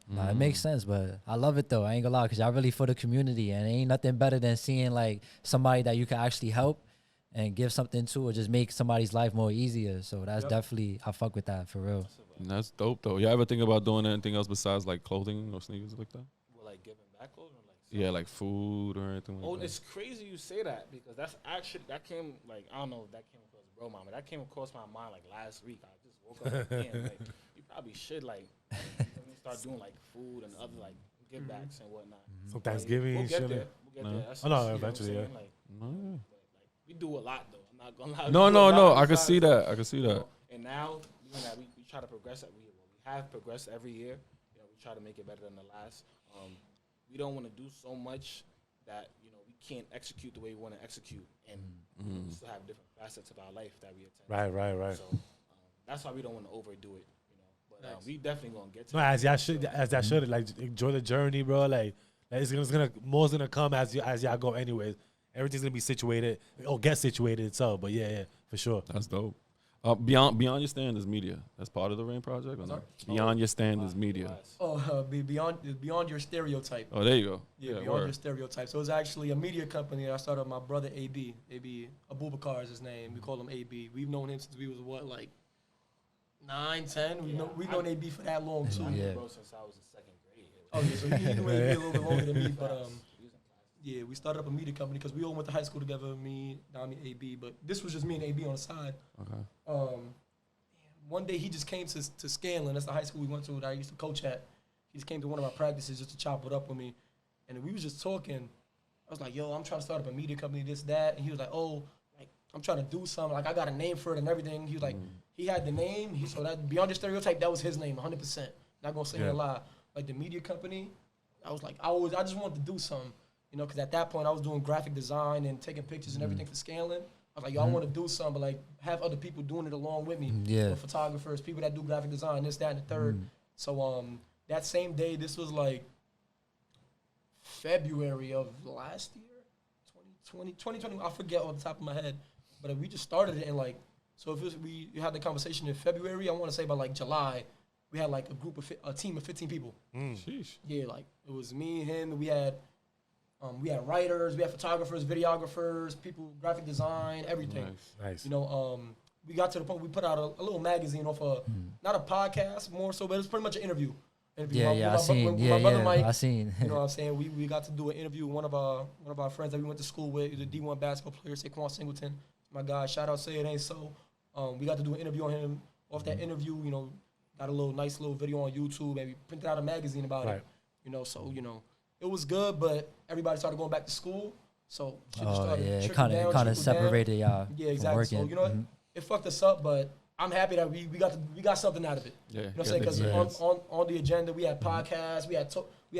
Nah, it makes sense, but I love it though. I ain't gonna lie, cause y'all really for the community, and ain't nothing better than seeing like somebody that you can actually help and give something to, or just make somebody's life more easier. So that's
Yep.
definitely I fuck with that for real.
That's dope though. You ever think about doing anything else besides like clothing or sneakers like that?
Well, like giving back over, like.
Yeah, like food or anything like
Oh,
that.
it's crazy you say that because that's actually that came like I don't know if that came across bro mama. That came across my mind like last week. I just woke up like, damn, like you probably should like start doing like food and other like give backs and whatnot.
Some Thanksgiving
We'll get
shit.
there. We'll get there. That's
Oh, no,
just, you know
eventually,
what I'm
yeah.
saying? Like,
No,
but, like, we do a lot though. I'm not gonna lie.
no,
We do a
no.
lot
I
of
can
sides,
see
so,
that. I can see
you
that.
know, and now we try to progress. We have progressed every year. You know, we try to make it better than the last. We don't want to do so much that we can't execute the way we want to execute, and we still have different facets of our life that we attend.
Right.
So that's why we don't want to overdo it. But we definitely gonna get to.
No,
it.
as y'all should, like enjoy the journey, bro. Like it's gonna more's gonna come as y'all go. Anyways, everything's gonna be situated or get situated itself. But yeah, for sure.
That's dope. Beyond your stand is media. That's part of the Rain Project, or not? Beyond your stand is media.
Beyond your stereotype.
Oh, there you go.
Yeah, beyond your stereotype. So it's actually a media company that I started with my brother AB. AB Abubakar is his name. We call him AB. We've known him since we was 9, 10. We've known AB for that long too.
Yeah.
Bro, since I was in second grade.
Oh yeah, so he knew AB a little bit longer than me, but yeah, we started up a media company because we all went to high school together. Me, Dami, AB, but this was just me and AB on the side.
Okay.
One day he just came to Scanlon. That's the high school we went to that I used to coach at. He just came to one of our practices just to chop it up with me, and we was just talking. I was like, "Yo, I'm trying to start up a media company, this, that," and he was like, "Oh, like I'm trying to do something. Like I got a name for it and everything." He was like, he had the name. So that Beyond Your Stereotype, that was his name, 100%. Not gonna say a lie. Like the media company, I was like, I just wanted to do something, because at that point I was doing graphic design and taking pictures and everything for Scanlon. I was like, yo, I want to do something, but like have other people doing it along with me.
Yeah.
Photographers, people that do graphic design, this, that, and the third. So that same day, this was like February of last year, 2020, I forget off the top of my head, but we just started it, and like, so if it was, we had the conversation in February, I want to say by like July, we had like a team of 15 people.
Sheesh.
Yeah, like it was me, him, and we had writers, we had photographers, videographers, people, graphic design, everything.
Nice.
We got to the point we put out a little magazine off not a podcast more so, but it was pretty much an interview.
I seen.
You know what I'm saying? We got to do an interview with one of our friends that we went to school with. He's a D1 basketball player, Saquon Singleton. My guy, shout out, say it ain't so. We got to do an interview on him. Off that interview, got a nice little video on YouTube, and we printed out a magazine about it. It was good, but everybody started going back to school, so shit just started
it
trickling
kind of separated y'all.
Yeah, exactly. So it fucked us up, but I'm happy that we got something out of it.
Yeah,
you know what I'm saying? Because on the agenda we had podcasts, we had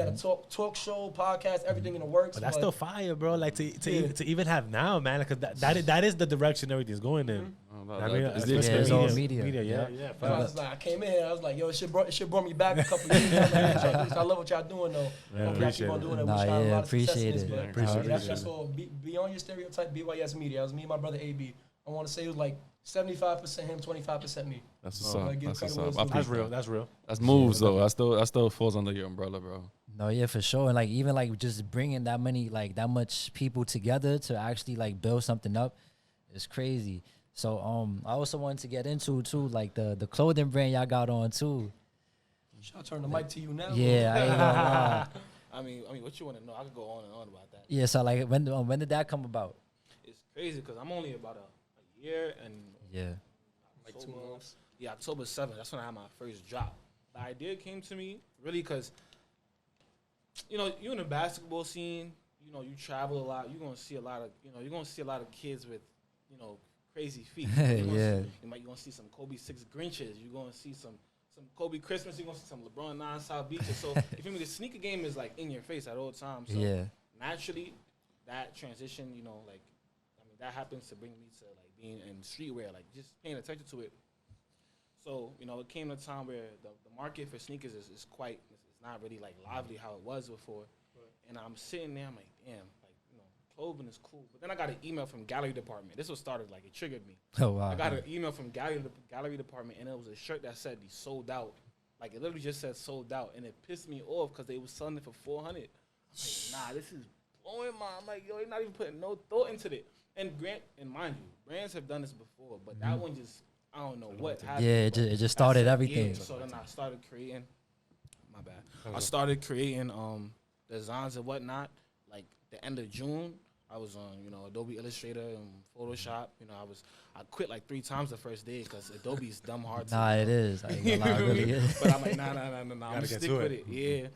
a talk show, podcast, everything in the works.
But that's still fire, bro. Like to even have now, man, because that is the direction everything's going in.
It's all media.
Yeah. I came in here, I was like, yo, it should brought me back a couple years. I love what y'all doing though. Hope y'all keep on doing it.
Appreciate it.
That's just all Beyond Your Stereotype, BYS Media. It was me and my brother AB. I want to say it was like 75% him, 25% me.
That's what's up.
That's real. That's real.
That's moves though. That still falls under your umbrella, bro.
No, yeah, for sure. And like even like just bringing that much people together to actually like build something up is crazy. So I also wanted to get into too like the clothing brand y'all got on too.
I'll turn the mic to you now.
Yeah, I ain't gonna lie.
I mean, what you want to know? I could go on and on about that.
Yeah, so like when did that come about?
It's crazy because I'm only about a year and
like 2 months.
Yeah, October 7th. That's when I had my first drop. The idea came to me really because you in the basketball scene. You travel a lot. You're gonna see a lot of kids with crazy feet. You're gonna see some Kobe 6 Grinches. You're gonna see some Kobe Christmas. You're gonna see some LeBron 9 South Beaches. So if you mean the sneaker game is like in your face at all times. So naturally, that transition, that happens to bring me to like being in streetwear, like just paying attention to it. So it came to a time where the market for sneakers is it's not really like lively how it was before. Right. And I'm sitting there, I'm like, damn, clothing is cool. But then I got an email from gallery department. This was started, like, it triggered me.
Oh, wow.
I got an email from gallery department, and it was a shirt that said he sold out. Like, it literally just said sold out. And it pissed me off because they was selling it for $400. I'm like, nah, this is blowing my... I'm like, yo, they're not even putting no thought into it. And mind you, brands have done this before, but that one just, I don't know what happened.
Yeah, it just started everything.
Yeah, so then I started creating... My bad. I started creating designs and whatnot, like, the end of June. I was on, you know, Adobe Illustrator and Photoshop. You know, I quit like 3 times the first day because Adobe's dumb hard to.
Nah, it is. I ain't gonna lie, it really is.
But I'm like, nah, I'm gonna
get
stick
to
with
it.
it. Yeah.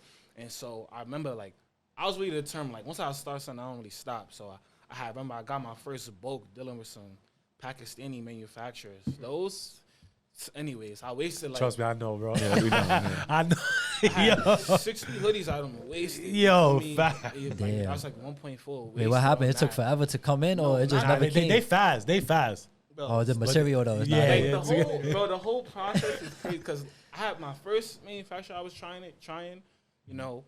And so I remember like I was really determined. Like once I start something, I don't really stop. So I remember I got my first bulk dealing with some Pakistani manufacturers. Those. Anyways, I wasted like.
Trust me, I know, bro.
Yeah, we know. Yeah.
I know.
I had
Yo.
60 hoodies I done wasted.
Yo,
I
fact.
Damn.
I was like 1.4.
Wait, what happened? It took forever to come in, or it just
Nah,
never came?
they fast. They fast.
Oh, the material though. It's
Yeah,
not
Like
like,
the whole process is crazy because I had my first manufacturer I was trying. You know,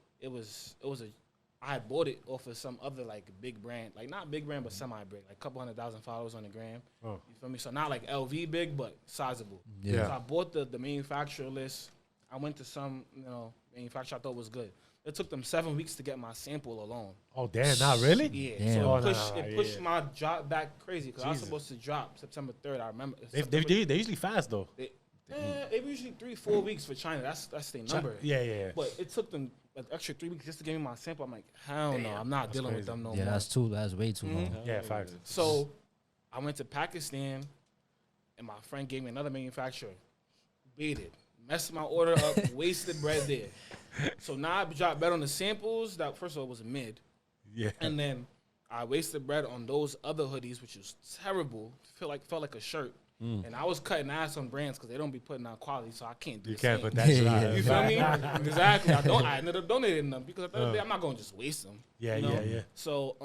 I had bought it off of some other like big brand, like not big brand but semi-big, like a couple 100,000 followers on the gram.
Oh.
You feel me? So not like LV big, but sizable.
Yeah.
So I bought the manufacturer list. I went to some manufacturer I thought was good. It took them 7 weeks to get my sample alone.
Oh damn, not really?
Yeah,
Damn.
so
Oh,
it pushed my drop back crazy because I was
Jesus.
supposed to drop September 3rd. I remember.
They usually fast though.
They were usually 3-4 weeks for China. That's their number.
Yeah.
But it took them an extra 3 weeks just to give me my sample. I'm like, hell no, I'm not dealing with them no
yeah,
more.
that's way too long.
Yeah, facts.
So I went to Pakistan, and my friend gave me another manufacturer. Beat it. Messed my order up, wasted bread there. So now I dropped bread on the samples. That first of all was a mid.
Yeah.
And then I wasted bread on those other hoodies, which was terrible. Felt like a shirt. And I was cutting ass on brands because they don't be putting out quality, so I can't do
You
the
can't
same.
put that shit
Yeah.
out.
You feel me? Exactly. I ended up donating them because at the end of the day, I'm not going to just waste them.
Yeah,
you know?
yeah.
So,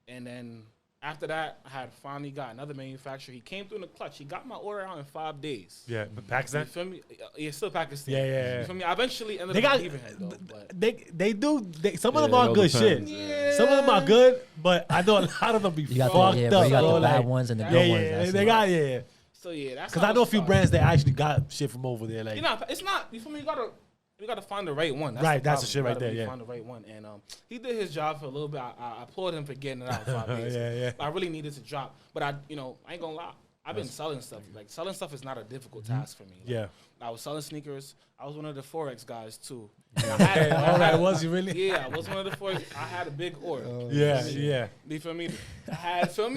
and then after that, I had finally got another manufacturer. He came through in the clutch. He got my order out in 5 days.
Yeah, but
You
Pakistan.
feel me? Yeah, still Pakistan.
Yeah.
You feel me? I eventually ended
They
up
got
leaving him though. But
some of them
Yeah,
are
it all
good
depends.
shit. Some of them are good, but I know a lot of them be
You got
fucked
the,
up.
but you got
bro.
the bad
Like,
ones and the
yeah,
good ones.
yeah,
That's
they
it.
got yeah.
so yeah, that's
Because
how
I know a
it
few
started.
brands that actually got shit from over there. Like,
You know, it's not. You feel me? You gotta find the right one.
Right, that's the shit
problem.
right
You
there,
gotta
yeah.
Find the right one, and he did his job for a little bit. I applaud him for getting it out in 5 days.
Yeah.
I really needed to drop, but I ain't gonna lie. I've been selling stuff. Like selling stuff is not a difficult task for me. Like,
Yeah.
I was selling sneakers. I was one of the Forex guys too.
All right, was you really?
Yeah, I was one of the Forex. I had a big order.
Yeah.
You feel me? I had her in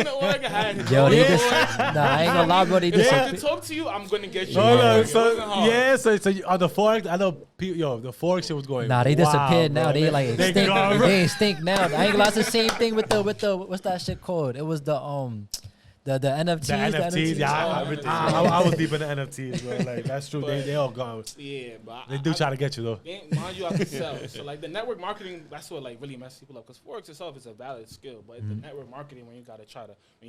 the order. I had his
Yo,
order.
they just, nah, I ain't gonna lie, bro. They
If
just,
I can talk to you, I'm gonna get you.
Oh, no,
It wasn't hard.
so on the Forex, I know the Forex shit was going.
nah, they disappeared now.
bro.
They like
They
extinct.
gone, bro.
They extinct now. I ain't gonna lie, it's the same thing with the what's that shit called? It was the NFTs.
The NFTs, yeah,
Oh,
I was deep in the NFTs, bro. Like that's true. They all gone.
Yeah, but
They do try to get you though.
Mind you, I can sell. So like the network marketing, that's what like really messes people up. Because Forex itself is a valid skill, but the network marketing when you're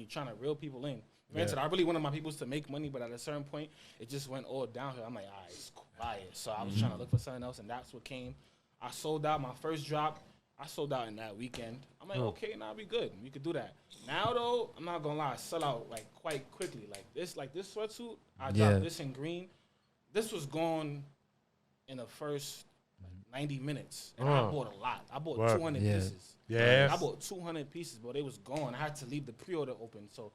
trying to reel people in. Granted, I really wanted my peoples to make money, but at a certain point, it just went all downhill. I'm like, all right, it's quiet. So I was trying to look for something else, and that's what came. I sold out my first drop. I sold out in that weekend. I'm like, okay, now we good. We could do that. Now though, I'm not gonna lie, I sell out like quite quickly. Like this sweatsuit, I dropped this in green. This was gone in the first like 90 minutes, and I bought a lot. I bought 200 pieces.
Yeah.
I bought 200 pieces, but it was gone. I had to leave the pre-order open so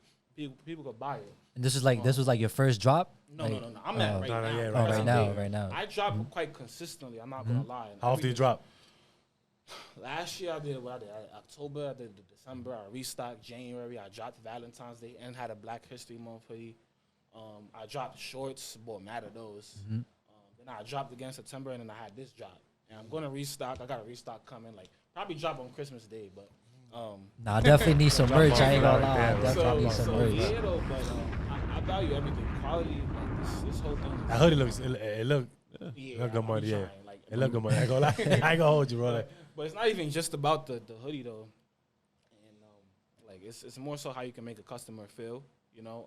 people could buy it.
And this was like your first drop.
No. I'm
Oh.
at right
No,
now.
yeah,
Oh,
right
now, right now.
I drop quite consistently. I'm not gonna lie. And
How often do you drop?
Last year I did what I did. October, I did December, I restocked January, I dropped Valentine's Day and had a Black History Month hoodie. I dropped shorts, bought mad at those. Then I dropped again in September, and then I had this drop. And I'm gonna restock. I got a restock coming, like probably drop on Christmas Day, but
Nah, I definitely need some merch. I ain't gonna lie. I
So-
definitely need some merch.
yeah, though, but I value everything. Quality, like this whole thing.
That hoodie looks. It look.
Yeah,
Look good
I'm
money. Yeah.
trying, like,
It look good money. I ain't gonna lie. I ain't gonna hold you, bro. Like,
But it's not even just about the hoodie though, and like it's more so how you can make a customer feel. You know,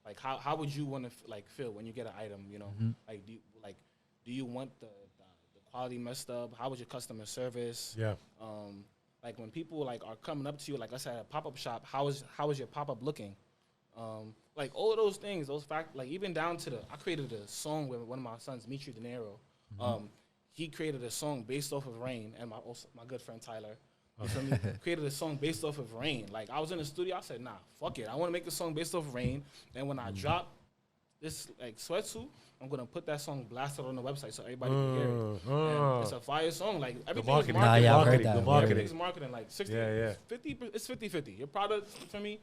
like how would you want to like feel when you get an item? You know, like do you want the quality messed up? How was your customer service?
yeah.
Like when people like are coming up to you, like I said, at a pop-up shop, how is your pop-up looking? Like all of those things, those fact, like even down to I created a song with one of my sons, Mitri De Niro. He created a song based off of Rain, and my good friend Tyler, you feel me? Created a song based off of Rain. Like I was in the studio, I said, nah, fuck it, I want to make a song based off of Rain, and when I drop, this like sweatsuit. I'm gonna put that song blasted on the website so everybody can hear it. And it's a fire song. Like everything is
marketing.
marketing.
Nah, yeah, I've heard
marketing,
that.
the
Yeah.
marketing.
Everything's marketing. Like 60,
Yeah.
50. It's 50-50. Your product for me,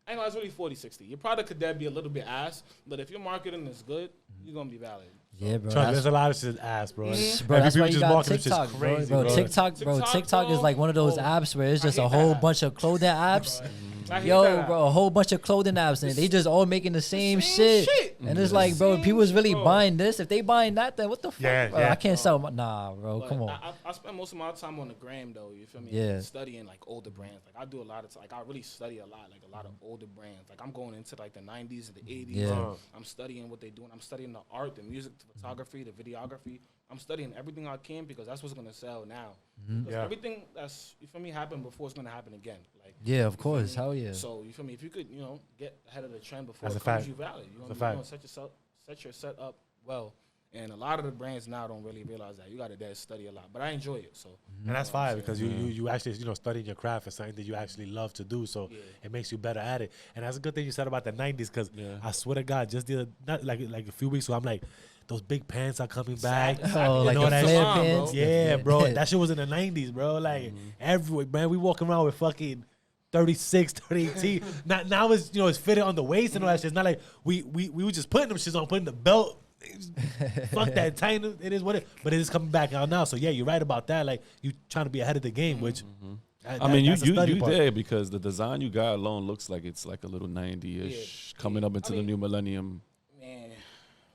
I ain't gonna lie, it's really 40-60. Your product could be a little bit ass, but if your marketing is good, you're gonna be valid.
Yeah, bro.
Trust me, there's a lot of shit ass, bro.
Bro,
Every
that's why
people
you
just
got
marketing shit's
TikTok,
crazy,
bro.
bro.
TikTok is like one of those apps where it's
I
just a
hate
whole
that.
bunch of clothing apps.
I hate
Yo,
that.
bro, a whole bunch of clothing apps, and they just all making the same shit. And it's like, bro, if people was really buying this, if they buying that, then what the fuck?
Yeah,
bro?
yeah.
I can't sell my, nah, bro,
But
come on.
I spend most of my time on the gram though. You feel me?
Yeah.
Studying like older brands. Like I do a lot of like I really study a lot. Like a lot of older brands. Like I'm going into like the 90s and the 80s.
Yeah.
I'm studying what they're doing. I'm studying the art, the music, the photography, the videography. I'm studying everything I can because that's what's gonna sell now. Because
Yeah.
everything that's you feel me happened before is gonna happen again. Like
Yeah, of
you feel
course,
me?
hell yeah.
So you feel me? If you could, get ahead of the trend before
That's
it
a
comes,
fact.
you valid. You
That's a
gonna
fact.
set your set up well. And a lot of the brands now don't really realize that. You got to study a lot, but I enjoy it. So
And that's fire because
Yeah.
you actually studying your craft is something that you actually love to do. So
Yeah.
it makes you better at it. And that's a good thing you said about the 90s because
Yeah.
I swear to God, just not like a few weeks ago, I'm like, those big pants are coming back.
Oh, like
know
the
that
flare
shit?
pants.
Yeah, bro. That shit was in the 90s, bro. Like everywhere, man. We walking around with fucking 36, 38. Now it's it's fitted on the waist and all that shit. It's not like we were just putting them shits on, putting the belt. Fuck that tight. It is what it. But it is coming back out now. So yeah, you're right about that. Like you trying to be ahead of the game, which
I mean,
that's a study
you
part.
there because the design you got alone looks like it's like a little 90-ish coming up into the new millennium.
man,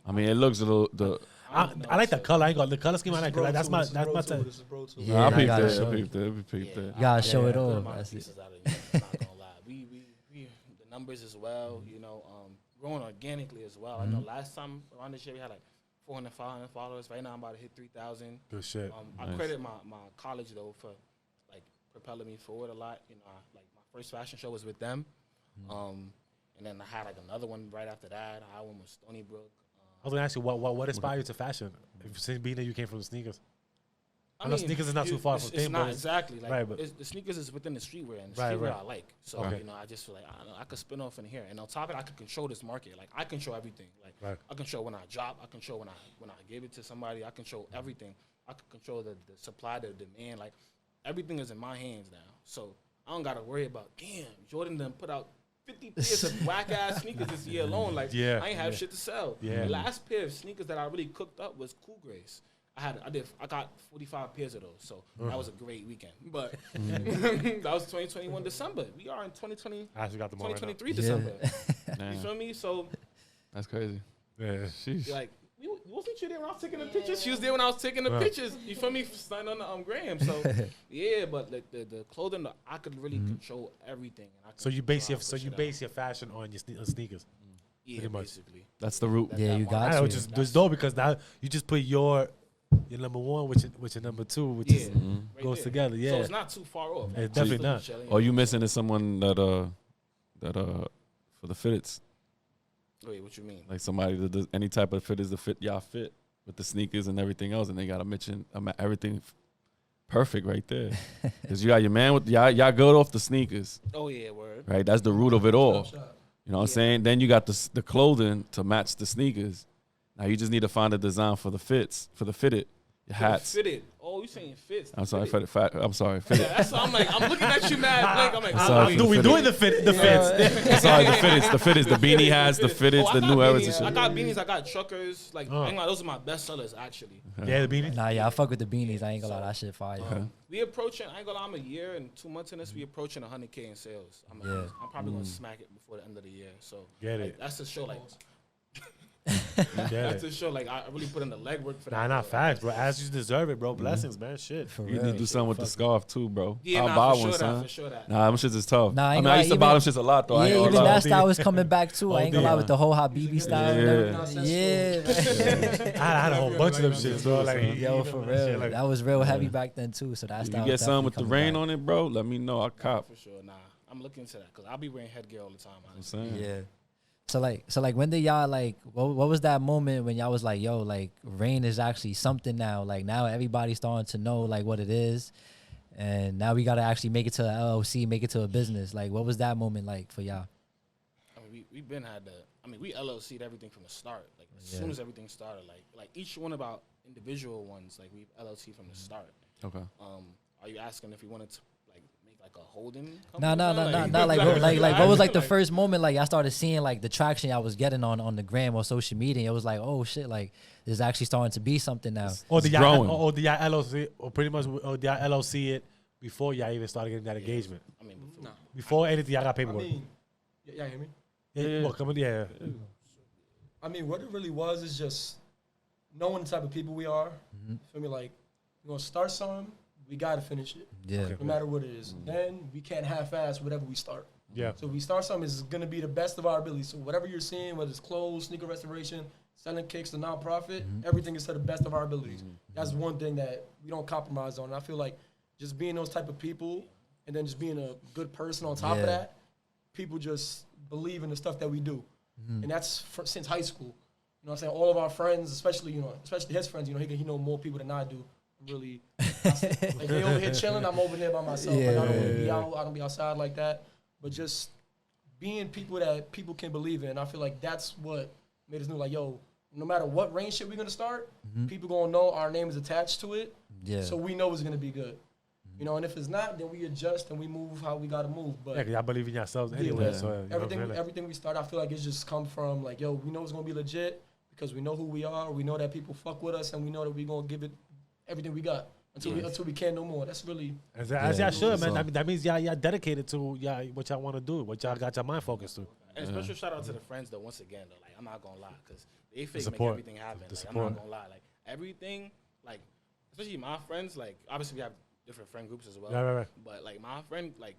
I mean, it looks a little.
I like the color. I ain't got the color scheme. I like
Bro
that's
too,
my
this is bro
type.
too, this is bro too.
Yeah,
I peeped
gotta
that.
show
I
it.
peeped that. I peeped that.
You gotta show it
put
all.
a lot of
That's it.
pieces out of you. I'm not gonna lie. We the numbers as well. Growing organically as well. I know last time around this year we had like 400, 500 followers. Right now I'm about to hit 3,000.
Good shit.
I
Nice.
credit my college though for like propelling me forward a lot. Like my first fashion show was with them, and then I had like another one right after that. I went with Stony Brook.
I was gonna ask you what inspired you to fashion? Since being that you came from the sneakers. I know sneakers is not too far from
it's
thing,
not
but
exactly like
right, but-
the sneakers is within the streetwear and the
Right,
streetwear
right.
I like. So
Okay.
I just feel like I could spin off in here, and on top of it, I could control this market. Like I control everything. Like
Right.
I control when I drop. I control when I give it to somebody. I control everything. I can control the supply, the demand. Like everything is in my hands now. So I don't gotta worry about Jordan done put out 50 pairs of whack ass sneakers this year alone. Like
Yeah,
I ain't have
yeah.
shit to sell.
Yeah.
The last pair of sneakers that I really cooked up was Cool Grays. I got 45 pairs of those, so that was a great weekend. But that was 2021 December. We are in 2020,
I actually got them all right now.
2023 December. You
Damn,
feel me? So
that's crazy.
Yeah.
Sheesh.
like, wasn't you there when I was taking the pictures? She was there when I was taking the pictures. You feel me? Standing on the gram. So yeah, but like the clothing, I could really control everything. And I could
So you base
control
your
how I push it out.
base your fashion on your sneakers.
Yeah,
pretty much.
basically.
That's the root.
Yeah, you
I
got
know,
to.
which is dope because now you just put your number one with your number two, which is
Right
goes
there.
together. Yeah,
So it's not too far off.
It's definitely
Still
not.
chilling.
Or you missing is someone that for the fitteds,
Wait, what you mean?
like somebody that does any type of fitteds to fit y'all fit with the sneakers and everything else, and they gotta mention everything perfect right there. Cause you got your man with y'all good off the sneakers,
Oh yeah, word.
right? That's the root of it all.
Shot.
You know what I'm saying? Then you got the clothing to match the sneakers. Now you just need to find a design for the fits, for the fitted, your hats.
Fitted. Oh, you saying fits?
I'm sorry,
Fitted.
I'm sorry, fitted.
Yeah, that's what I'm like. I'm looking at you mad. Like, I'm like,
Sorry.
we
Fitted.
doing the fits.
I'm sorry, the fitteds, the beanie hats, the fitteds,
Oh, I
the
got
new eras
beanies.
and shit.
I got beanies. I got truckers. Like,
Oh.
I ain't gonna lie, those are my best sellers actually.
Yeah, the beanie.
Nah, yeah, I fuck with the beanies. I ain't gonna lie, that shit fire.
We approaching. I ain't gonna lie. I'm a year and 2 months in this. We approaching 100K in sales. I'm probably gonna smack it before the end of the year. So
Get
like,
it.
that's a show. Like
Get
that's
it.
a show. Like I really put in the legwork for that.
Nah, not
bro.
facts, bro. As you deserve it, bro. Blessings, man. Shit.
For
You need
real.
to do something with the scarf too, bro.
Yeah,
I'll
nah,
buy
for
one,
sure
son.
that, for sure that.
Nah, them shits is tough.
Nah, I
I
ain't
mean, I used to
gonna
buy
lie,
them shits a lot though. I
Yeah,
ain't
even
gonna lie.
that style was coming back too. I ain't gonna lie with the whole Habibi style.
Yeah.
And everything. Yeah.
I had a whole bunch of them shits, bro. Like,
Yo, for real.
Like,
That was real heavy back then too. So that
If
style
you get
was
something with the
definitely
rain
coming
on it, bro, let me know. I'll cop.
For sure. Nah, I'm looking into that because I'll be wearing headgear all the time.
I'm
Honestly.
saying.
back. Yeah. So like when did y'all like what was that moment when y'all was like, yo, like rain is actually something now. Like now everybody's starting to know like what it is. And now we gotta actually make it to the LLC, make it to a business. Like what was that moment like for y'all?
I mean, mean, we've been had the. I mean, we LLC'd everything from the start. Like as
Yeah.
soon as everything started, like each one of our individual ones, like we've LLC from the start.
Okay.
Are you asking if we wanted to like make like a holding company?
No. Like what was like the first moment like I started seeing like the traction I was getting on the gram or social media? It was like, oh shit, like this is actually starting to be something now.
Or the
growing.
or the LLC, or pretty much, or the LLC it before y'all even started getting that engagement.
I mean,
Nah.
Before anything, y'all got
I
paperwork.
mean, y'all hear me?
Yeah. Well, come on, yeah.
I mean, what it really was is just knowing the type of people we are.
Mm-hmm.
Feel me? Like, we're gonna start something, we gotta finish it,
Yeah.
Okay.
no matter what it is. Then we can't half-ass whatever we start.
Yeah.
So if we start something, it's gonna be the best of our ability. So whatever you're seeing, whether it's clothes, sneaker restoration, selling kicks, the nonprofit, everything is to the best of our abilities. That's one thing that we don't compromise on. And I feel like just being those type of people, and then just being a good person on top of
Yeah.
that, people just believe in the stuff that we do. And that's since high school. You know what I'm saying? All of our friends, especially his friends, he know more people than I do. Really, like they over here chilling, I'm over here by myself. Like, I don't want to be out. I don't be outside like that. But just being people that people can believe in, I feel like that's what made us know. Like, yo, no matter what rain shit we're gonna start, people gonna know our name is attached to it.
Yeah.
So we know it's gonna be good. You know, and if it's not, then we adjust and we move how we gotta move. But
Yeah, 'cause y'all believe in yourselves anyway.
Yeah.
So you know, really.
everything we start, I feel like it's just come from like, yo, we know it's gonna be legit because we know who we are. We know that people fuck with us, and we know that we gonna give it everything we got until we can't no more. That's really
As
Yeah,
y'all should, man.
so-
That means y'all dedicated to what y'all want to do, what y'all got your mind focused to.
And special shout out to the friends though. Once again though, like I'm not gonna lie, cause they fake make
support.
everything happen.
The
Like, I'm
support.
not gonna lie, like everything, like especially my friends. Like obviously we have different friend groups as well.
Right.
But like my friend, like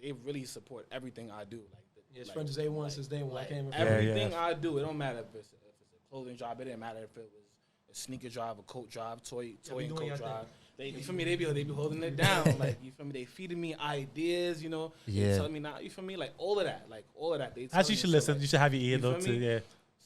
they really support everything I do. Like
his
like,
friends is A1 since day one.
Like,
I can't even
everything I do, it don't matter if it's a clothing job. It didn't matter if it was a sneaker drive, a coat drive, toy
we
and
doing
coat
our
drive. They, you feel me? They be holding it down. Like you feel me? They feeding me ideas. You know,
Yeah.
They telling me now. You feel me? Like all of that. They tell
As you
me,
should
so,
listen.
like,
You should have your ear
you
though
feel
too.
me?
Yeah.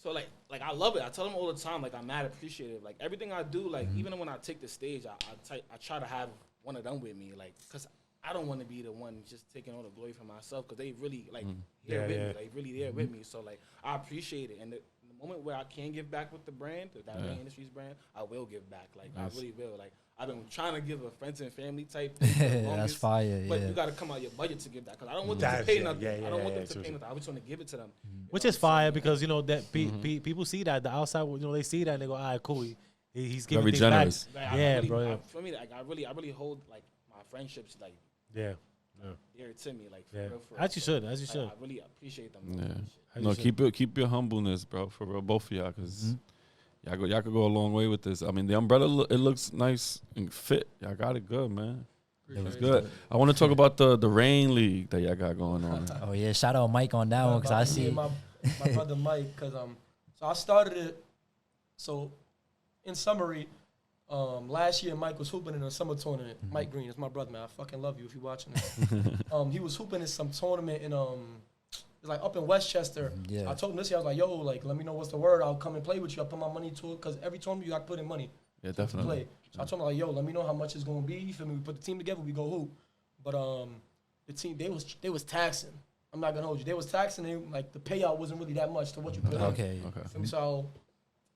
So like I love it. I tell them all the time. Like I'm mad appreciative. Like everything I do. Like even when I take the stage, I try to have one of them with me. Like because I don't want to be the one just taking all the glory for myself. Because they really like here with me. Like really there with me. So like I appreciate it. And the moment where I can give back with the brand, that Rain Industries brand, I will give back. Like I really will. Like I've been trying to give a friends and family type thing for the
That's
longest,
fire.
But
Yeah.
you got to come out your budget to give that. Because I don't want them to
That's
pay
it.
nothing.
Yeah,
I don't want
yeah,
them to
true,
pay
true.
nothing. I just want to give it to them.
Which is fire because that people see that the outside, they see that and they go, all right, cool. He's giving
Very
things
generous.
back.
Like,
Yeah,
really,
bro. Yeah.
For me, like I really hold like my friendships like
Yeah.
dear to me, like for
Yeah.
real, for real.
As you should. As you
Like,
should.
I really appreciate them.
Yeah.
As
No,
you should.
keep your humbleness, bro, for real, both of y'all, because y'all could go a long way with this. I mean, the umbrella it looks nice and fit. Y'all got it good, man. It's good. I want to talk about the Rain League that y'all got going on.
Oh yeah, shout out Mike on that one because I see.
my brother Mike, because so I started it. So, in summary, last year Mike was hooping in a summer tournament. Mike Green is my brother, man. I fucking love you if you're watching this. He was hooping in some tournament in it's like up in Westchester.
Yeah.
I told him this year, I was like, yo, like let me know what's the word. I'll come and play with you. I'll put my money to it because every tournament you got to put in money.
Yeah,
to play.
definitely.
So I told him like, yo, let me know how much it's gonna be. You feel me? We put the team together, we go hoop. But the team they was taxing. I'm not gonna hold you. They was taxing. Like the payout wasn't really that much to what you put in.
Okay.
Okay.
Feel me? So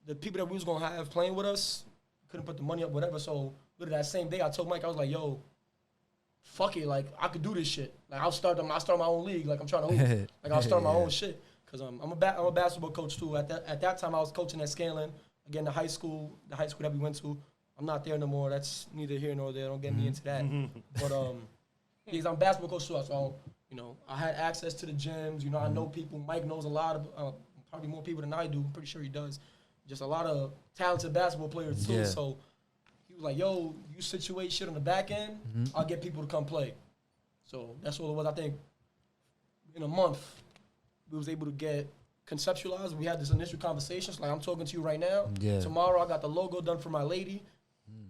the people that we was gonna have playing with us couldn't put the money up, whatever. So literally that same day, I told Mike, I was like, yo, fuck it, like I could do this shit. Like I'll start my own league. Like I'm trying to hoop. Like I'll start my own shit. Cause I'm a basketball coach too. At that time I was coaching at Scanlon. Again, the high school that we went to. I'm not there no more. That's neither here nor there. Don't get me into that. But because I'm a basketball coach too, so I had access to the gyms. I know people. Mike knows a lot of probably more people than I do. I'm pretty sure he does. Just a lot of talented basketball players too.
Yeah.
So he was like, "Yo, you situate shit on the back end. I'll get people to come play." So that's what it was. I think in a month we was able to get conceptualized. We had this initial conversations. Like I'm talking to you right now.
Yeah.
Tomorrow I got the logo done for my lady.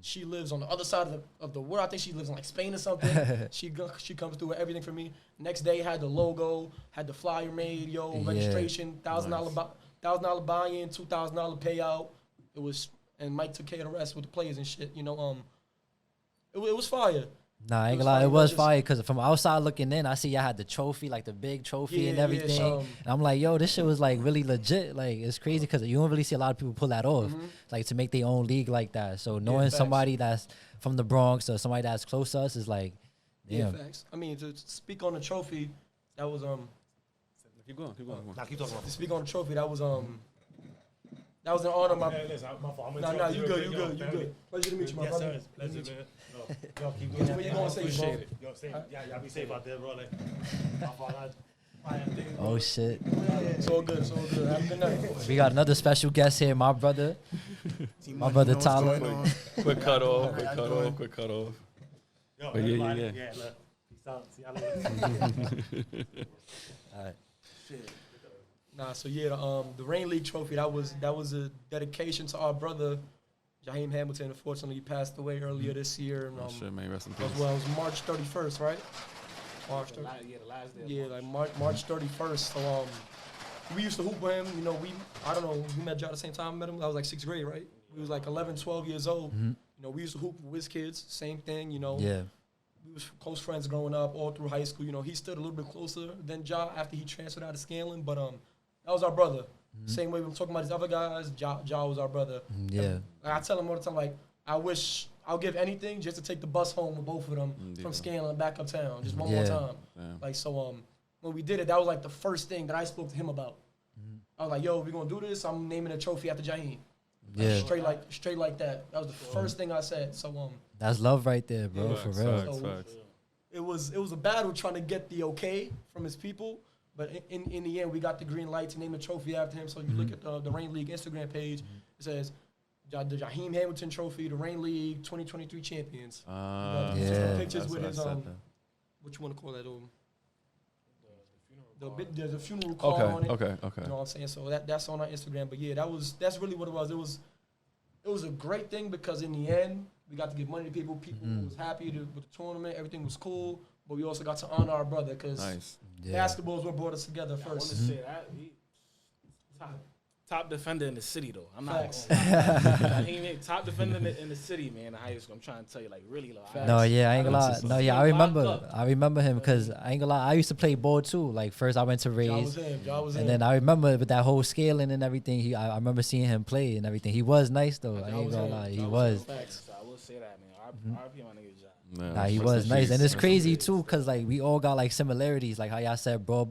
She lives on the other side of the world. I think she lives in like Spain or something. she comes through with everything for me. Next day had the logo, had the flyer made, registration, $1,000 buy-in, $2,000 payout. It was, and Mike took care of the rest with the players and shit. It was fire.
Nah, I ain't gonna lie, it was fire because from outside looking in, I see y'all had the trophy, like the big trophy and everything. And I'm like, yo, this shit was like really legit. Like, it's crazy because you don't really see a lot of people pull that off, like to make their own league like that. So knowing somebody that's from the Bronx or somebody that's close to us is like, damn.
Yeah, facts. I mean, to speak on the trophy, that was
Keep going.
Nah, keep talking about
to speak on the trophy, that was an honor. My
fault.
nah, you good. Pleasure to meet you, my brother.
Yes, pleasure, man. Yo, keep
What
going.
you gonna say, bro?
Yo, say, y'all be safe out there, bro. Like, my fault.
Oh shit.
It's all good. Have a good night.
We got another special guest here, my brother. My brother Tyler.
Quick cut off.
Yo,
But
everybody,
yeah.
Look, peace out. See y'all later.
All right.
Nah, so yeah, the Rain League trophy, that was a dedication to our brother, Jaheim Hamilton. Unfortunately, he passed away earlier this year. And,
Shit, man, rest in peace.
well, it was March 31st, right? March 31st.
Yeah, the last day.
Yeah, like March 31st. So we used to hoop with him. You know, I don't know, we met y'all at the same time. Met him. I was like 6th grade, right? We was like 11, 12 years old. You know, we used to hoop with kids. Same thing. You know.
Yeah.
We was close friends growing up, all through high school. You know, he stood a little bit closer than Ja after he transferred out of Scanlon, but that was our brother. Same way we're talking about these other guys, Ja was our brother.
Yeah.
And I tell him all the time, like, I'll give anything just to take the bus home with both of them from Scanlon back uptown, just one more time.
Yeah.
Like, so when we did it, that was like the first thing that I spoke to him about. I was like, yo, we're gonna do this. I'm naming a trophy after Jaheim.
Yeah.
Straight like that. That was the first thing I said. So
That's love right there, bro,
Yeah.
for real.
Facts.
it was a battle trying to get the okay from his people, but in the end, we got the green light to name a trophy after him. So you look at the Rain League Instagram page, it says the Jaheim Hamilton Trophy, the Rain League 2023 champions.
Yeah.
Pictures
That's
with
what I
his
said
what you want to call that? There's a funeral call on it.
Okay.
You know what I'm saying? So that's on our Instagram. But yeah, that's really what it was. It was a great thing because in the end, we got to give money to people. People was happy with the tournament. Everything was cool. But we also got to honor our brother because basketball is what brought us together first.
I want to say that top defender in the city though. I'm not
Facts.
top defender in the city, man. In high school, I'm trying to tell you, like really, like.
No, yeah, I ain't gonna lie. No, yeah, I remember him because
Mm-hmm.
I ain't gonna lie. I used to play ball too. Like first, I went to
Ja
Rays,
was him.
and then I remember with that whole scaling and everything. I remember seeing him play and everything. He was nice though. I ain't gonna lie. He was.
Facts.
So I will say that, man. RP my nigga Ja.
Nah, he was nice, and it's crazy too, cause like we all got like similarities, like how y'all said, ball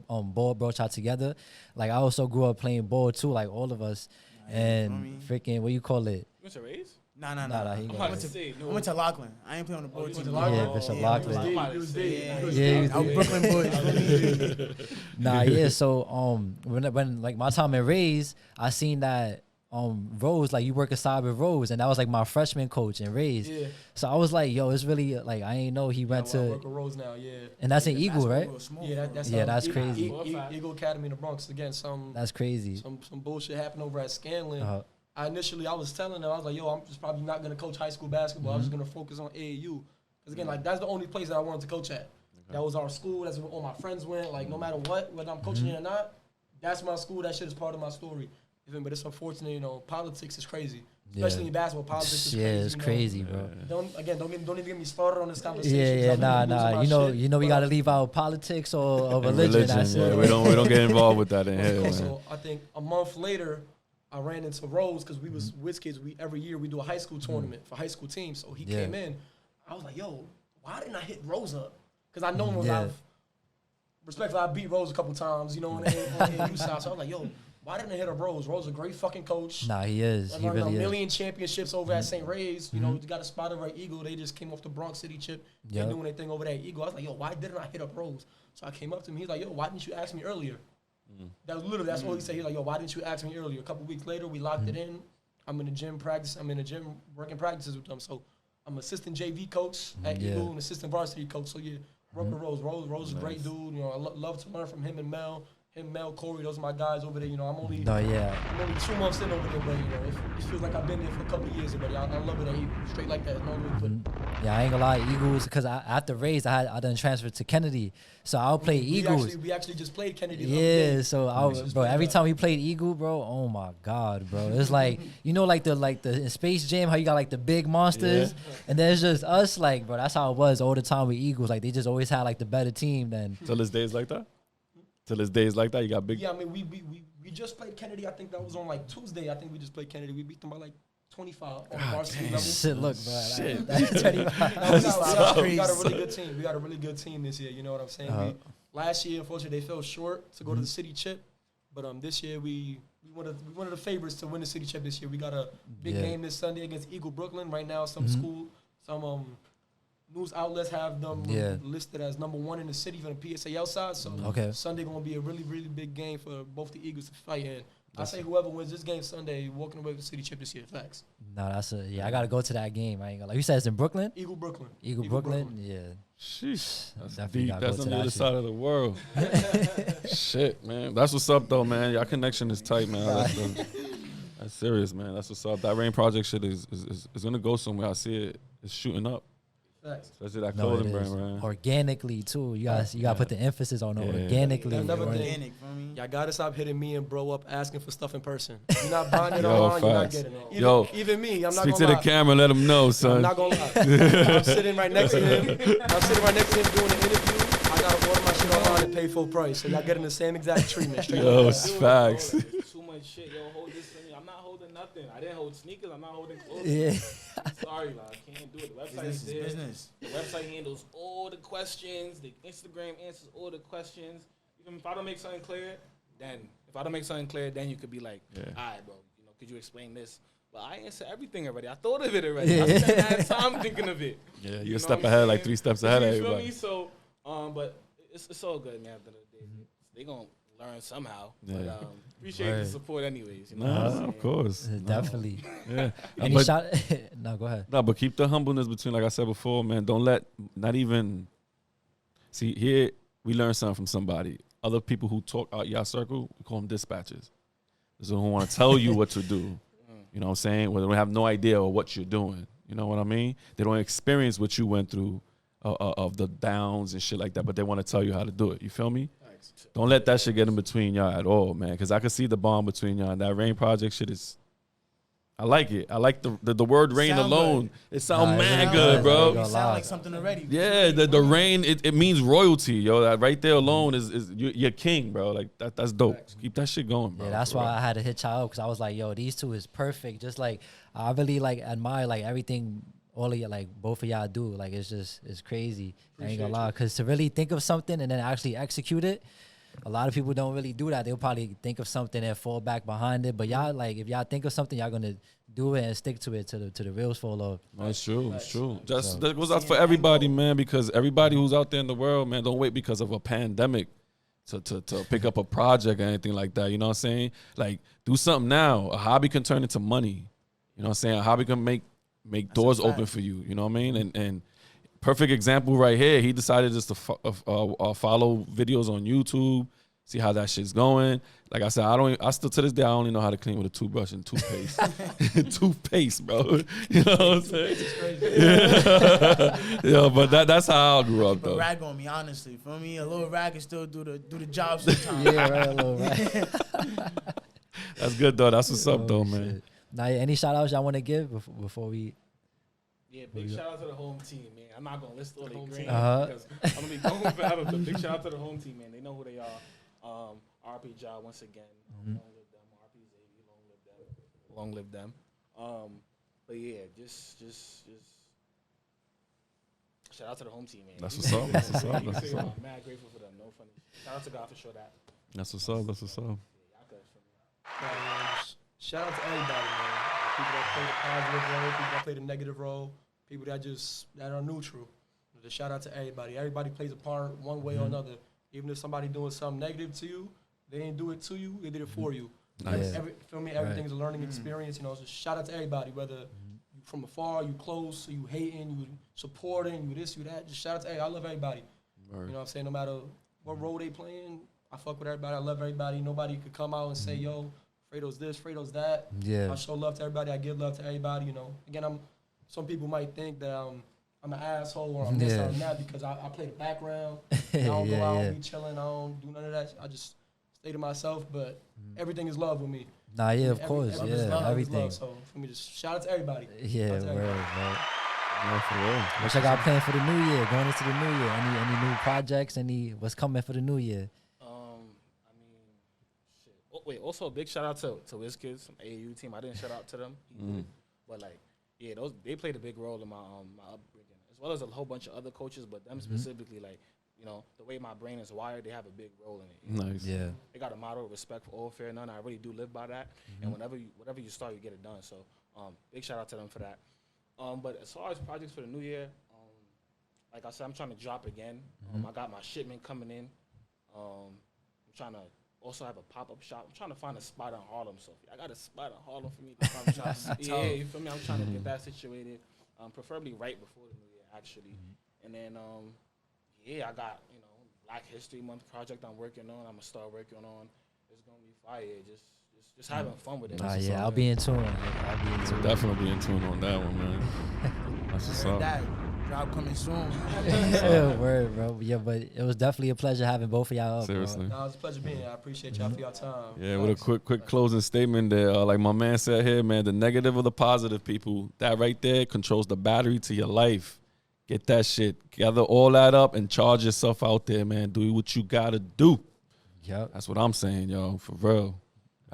brought y'all together. Like I also grew up playing ball too, like all of us, and freaking what you call it?
You went to Rays?
Nah.
Nah, he
I'm
got
about
it.
to say,
I went to Lachlan. I ain't playing on the board team.
Yeah, Bishop Lachlan.
He was deep.
Yeah,
I was Brooklyn boys.
Nah, yeah. So when like my time in Rays, I seen that Rose, like you work aside with Rose, and that was like my freshman coach in Rays.
Yeah.
So I was like, yo, it's really like I ain't know he went
I
to,
work with Rose now. Yeah.
and that's an Eagle, right?
Yeah, that's
that's crazy.
Eagle Academy in the Bronx. Again, some
That's crazy.
some bullshit happened over at Scanlon.
Uh-huh.
I was telling them, I was like, yo, I'm just probably not gonna coach high school basketball. I'm just gonna focus on AAU. Because again, like that's the only place that I wanted to coach at. That was our school. That's where all my friends went. Like no matter what, whether I'm coaching it or not, that's my school. That shit is part of my story. You feel me? But it's unfortunate, you know, politics is crazy. Especially in basketball, politics is crazy.
Yeah, it's
you know.
crazy, bro.
Don't even get me started on this conversation.
Yeah, nah. You know, we gotta leave out politics or religion. That's
Yeah,
it.
we don't get involved with that in here, man.
So I think a month later, I ran into Rose because we was Wiz kids. Every year we do a high school tournament for high school teams. So he came in. I was like, yo, why didn't I hit Rose up? Because I know respectfully, I beat Rose a couple times, you know, on the AAU side. So I was like, yo, why didn't I hit up Rose? Rose is a great fucking coach.
Nah, he is. He really
a
is.
million championships over at St. Ray's. You know, got a spot over at Eagle. They just came off the Bronx City chip. They doing anything over there at Eagle. I was like, yo, why didn't I hit up Rose? So I came up to him. He's like, yo, why didn't you ask me earlier? That's all he said. He's like, yo, why didn't you ask me earlier? A couple weeks later, we locked it in. I'm in the gym working practices with them. So I'm assistant JV coach at Eagle and assistant varsity coach. So yeah, work with Rose. Rose is a great dude. You know, I love to learn from him and Mel. him, Mel, Corey, those are my guys over there. You know, I'm only
No, yeah.
I'm only 2 months in over there, but you know, it feels like I've been there for a couple of years already. I love it at Eagles, straight like that. No way to put it.
Yeah, I ain't gonna lie, Eagles, because after Rays, I done transferred to Kennedy, so I'll play Eagles.
We actually just played Kennedy.
Yeah, so bro, every time we played Eagle, bro, oh my God, bro, it's like, you know, like the in Space Jam, how you got like the big monsters, and then it's just us, like, bro, that's how it was all the time with Eagles. Like they just always had like the better team than.
Till this day is like that. Till this day is like that. You got big.
Yeah, I mean, we just played Kennedy. I think that was on like Tuesday. I think we just played Kennedy. We beat them by like 25 on the varsity level.
Shit, look, bro.
Shit.
That's 25.
We got a really good team. We got a really good team this year. You know what I'm saying? Last year, unfortunately, they fell short to go to the city chip. But this year, we one of the favorites to win the city chip this year. We got a big game this Sunday against Eagle Brooklyn. Right now, some news outlets have them listed as #1 in the city from the PSAL side. So Sunday going to be a really, really big game for both the Eagles to fight. And I say whoever wins this game Sunday, walking away with the city chip this year. Facts.
No, I got to go to that game. I ain't gonna lie. You said it's in Brooklyn?
Eagle Brooklyn.
Eagle Brooklyn? Yeah.
Sheesh. That's
definitely
deep. That's on the other side of the world. Shit, man. That's what's up, though, man. Your connection is tight, man. That's serious, man. That's what's up. That Rain Project shit is going to go somewhere. I see it. It's shooting up. Especially that clothing brand, man.
Organically too. You got to put the emphasis on organically.
Another thing, y'all gotta stop hitting me and bro up asking for stuff in person. You're not buying it online, you're not getting it. Even me, I'm not gonna lie.
Speak to the camera, let him know, son.
I'm not gonna lie. I'm sitting right next to him. I'm sitting right next to him doing the interview. I gotta order my shit online and pay full price. So y'all getting the same exact treatment.
Yo, it's facts.
Too much shit, yo. Hold this thing. I'm not holding nothing. I didn't hold sneakers. I'm not holding clothes.
Yeah.
Sorry, I can't do it. The website is there.
Business.
The website handles all the questions. The Instagram answers all the questions. Even if I don't make something clear, then you could be like, all right, bro, you know, could you explain this? But I answer everything already. I thought of it already. I spent that time thinking of it.
Yeah, you're a step ahead, like 3 steps ahead of everybody.
So, but it's all good, man. At the end of the day, they gonna learn somehow.
Yeah.
But appreciate the support, anyways. You know
Of course.
Definitely.
Yeah.
Any shot? No, go ahead.
No, but keep the humbleness between, like I said before, man. Don't let, not even, see, here we learn something from somebody. Other people who talk out your circle, we call them dispatchers. Those who want to tell you what to do. You know what I'm saying? Well, they don't have no idea of what you're doing. You know what I mean? They don't experience what you went through of the downs and shit like that, but they want to tell you how to do it. You feel me? Don't let that shit get in between y'all at all, man. Because I can see the bond between y'all. And that Rain Project shit is, I like it. I like the word rain alone. Good. It sounds mad good, bro.
You sound like something already.
Yeah, the rain, it means royalty, yo. That right there alone is you're king, bro. Like that's dope. Keep that shit going, bro.
Yeah, that's why I had to hit y'all up, because I was like, yo, these two is perfect. Just like, I really like admire like everything all of y'all, like both of y'all do. Like it's crazy. I ain't gonna lie, because to really think of something and then actually execute it, a lot of people don't really do that. They'll probably think of something and fall back behind it. But y'all, like, if y'all think of something, y'all gonna do it and stick to it to the reals fall off.
No, it's true. It's true. That goes out for everybody, man. Because everybody who's out there in the world, man, don't wait because of a pandemic to pick up a project or anything like that. You know what I'm saying? Like, do something now. A hobby can turn into money. You know what I'm saying? A hobby can make doors open for you. You know what I mean? And perfect example right here. He decided just to follow videos on YouTube, see how that shit's going. Like I said, I still to this day I only know how to clean with a toothbrush and toothpaste. Toothpaste, bro. You know what I'm saying?
It's crazy.
Yeah, but that's how I grew up though.
Rag on me, honestly. For me, a little rag can still do the job sometimes.
Yeah, right, a little rag.
That's good though. That's what's up though, man.
Shit. Now, any shout outs y'all want to give before we?
Yeah, big shout out to the home team, man. I'm not gonna list all the green because I'm gonna be going forever. But big shout out to the home team, man. They know who they are. RP Job once again. Long live them. RP Xavier, long live them. But yeah, just shout out to the home team, man.
That's what's up. That's what's up. That's what's up.
I'm mad grateful for them. No funny. Shout out to God for sure that.
That's what's up. That's what's up.
Shout out to everybody, man. People that play the positive role, people that play the negative role, people that are neutral. Just shout out to everybody. Everybody plays a part one way or another. Even if somebody doing something negative to you, they didn't do it to you, they did it for you.
Nice.
Feel me? Everything's a learning experience, you know. So shout out to everybody, whether you from afar, you close, you hating, you supporting, you this, you that. Just shout out to everybody. I love everybody. You know what I'm saying? No matter what role they playing, I fuck with everybody. I love everybody. Nobody could come out and say, yo, Fredo's this, Fredo's that.
Yeah.
I show love to everybody. I give love to everybody, you know. Again, some people might think that I'm an asshole or I'm this or I'm that because I play the background. I don't go out and be chilling. I don't do none of that. I just stay to myself, but everything is love with me.
Nah, yeah, of course. Everything.
Love, so for me, just shout out to everybody.
Yeah,
word.
Yeah, for real.
What y'all got planned for the new year? Going into the new year? Any new projects? What's coming for the new year?
I mean, shit. Oh, wait, also a big shout out to WizKids, some AAU team. I didn't shout out to them, but like, yeah, they played a big role in my upbringing, as well as a whole bunch of other coaches. But them specifically, like, you know, the way my brain is wired, they have a big role in it. You know?
Nice.
Yeah. They got a motto: respect for all, fair, none. I really do live by that. And whatever you start, you get it done. So, big shout out to them for that. But as far as projects for the new year, like I said, I'm trying to drop again. I got my shipment coming in. I'm trying to also have a pop-up shop. I'm trying to find a spot in Harlem. So I got a spot in Harlem for me to come shop. Yeah, you feel me? I'm trying to get that situated, preferably right before the new year, actually. And then, yeah, I got, you know, Black History Month project I'm working on. I'm going to start working on. It's going to be fire. Just having fun with it.
Yeah, I'll be in tune.
Definitely in tune on that one, man. That's what's up.
That drop coming soon.
Yeah, word, bro. Yeah, but it was definitely a pleasure having both of y'all up.
Seriously.
No, it's a pleasure being here. I appreciate y'all for your time.
Yeah, with a quick closing statement there. Like my man said here, man, the negative or the positive, people, that right there controls the battery to your life. Get that shit. Gather all that up and charge yourself out there, man. Do what you got to do.
Yep.
That's what I'm saying, yo, for real.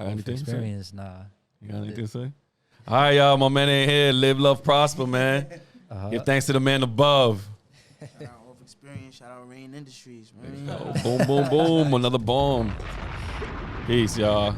Anything
Experience, nah.
You got anything to say? All right, y'all. My man ain't here. Live, love, prosper, man. Give thanks to the man above.
Shout out Xperience. Shout out Rain Industries, man.
Boom, boom, boom. Another bomb. Peace, y'all.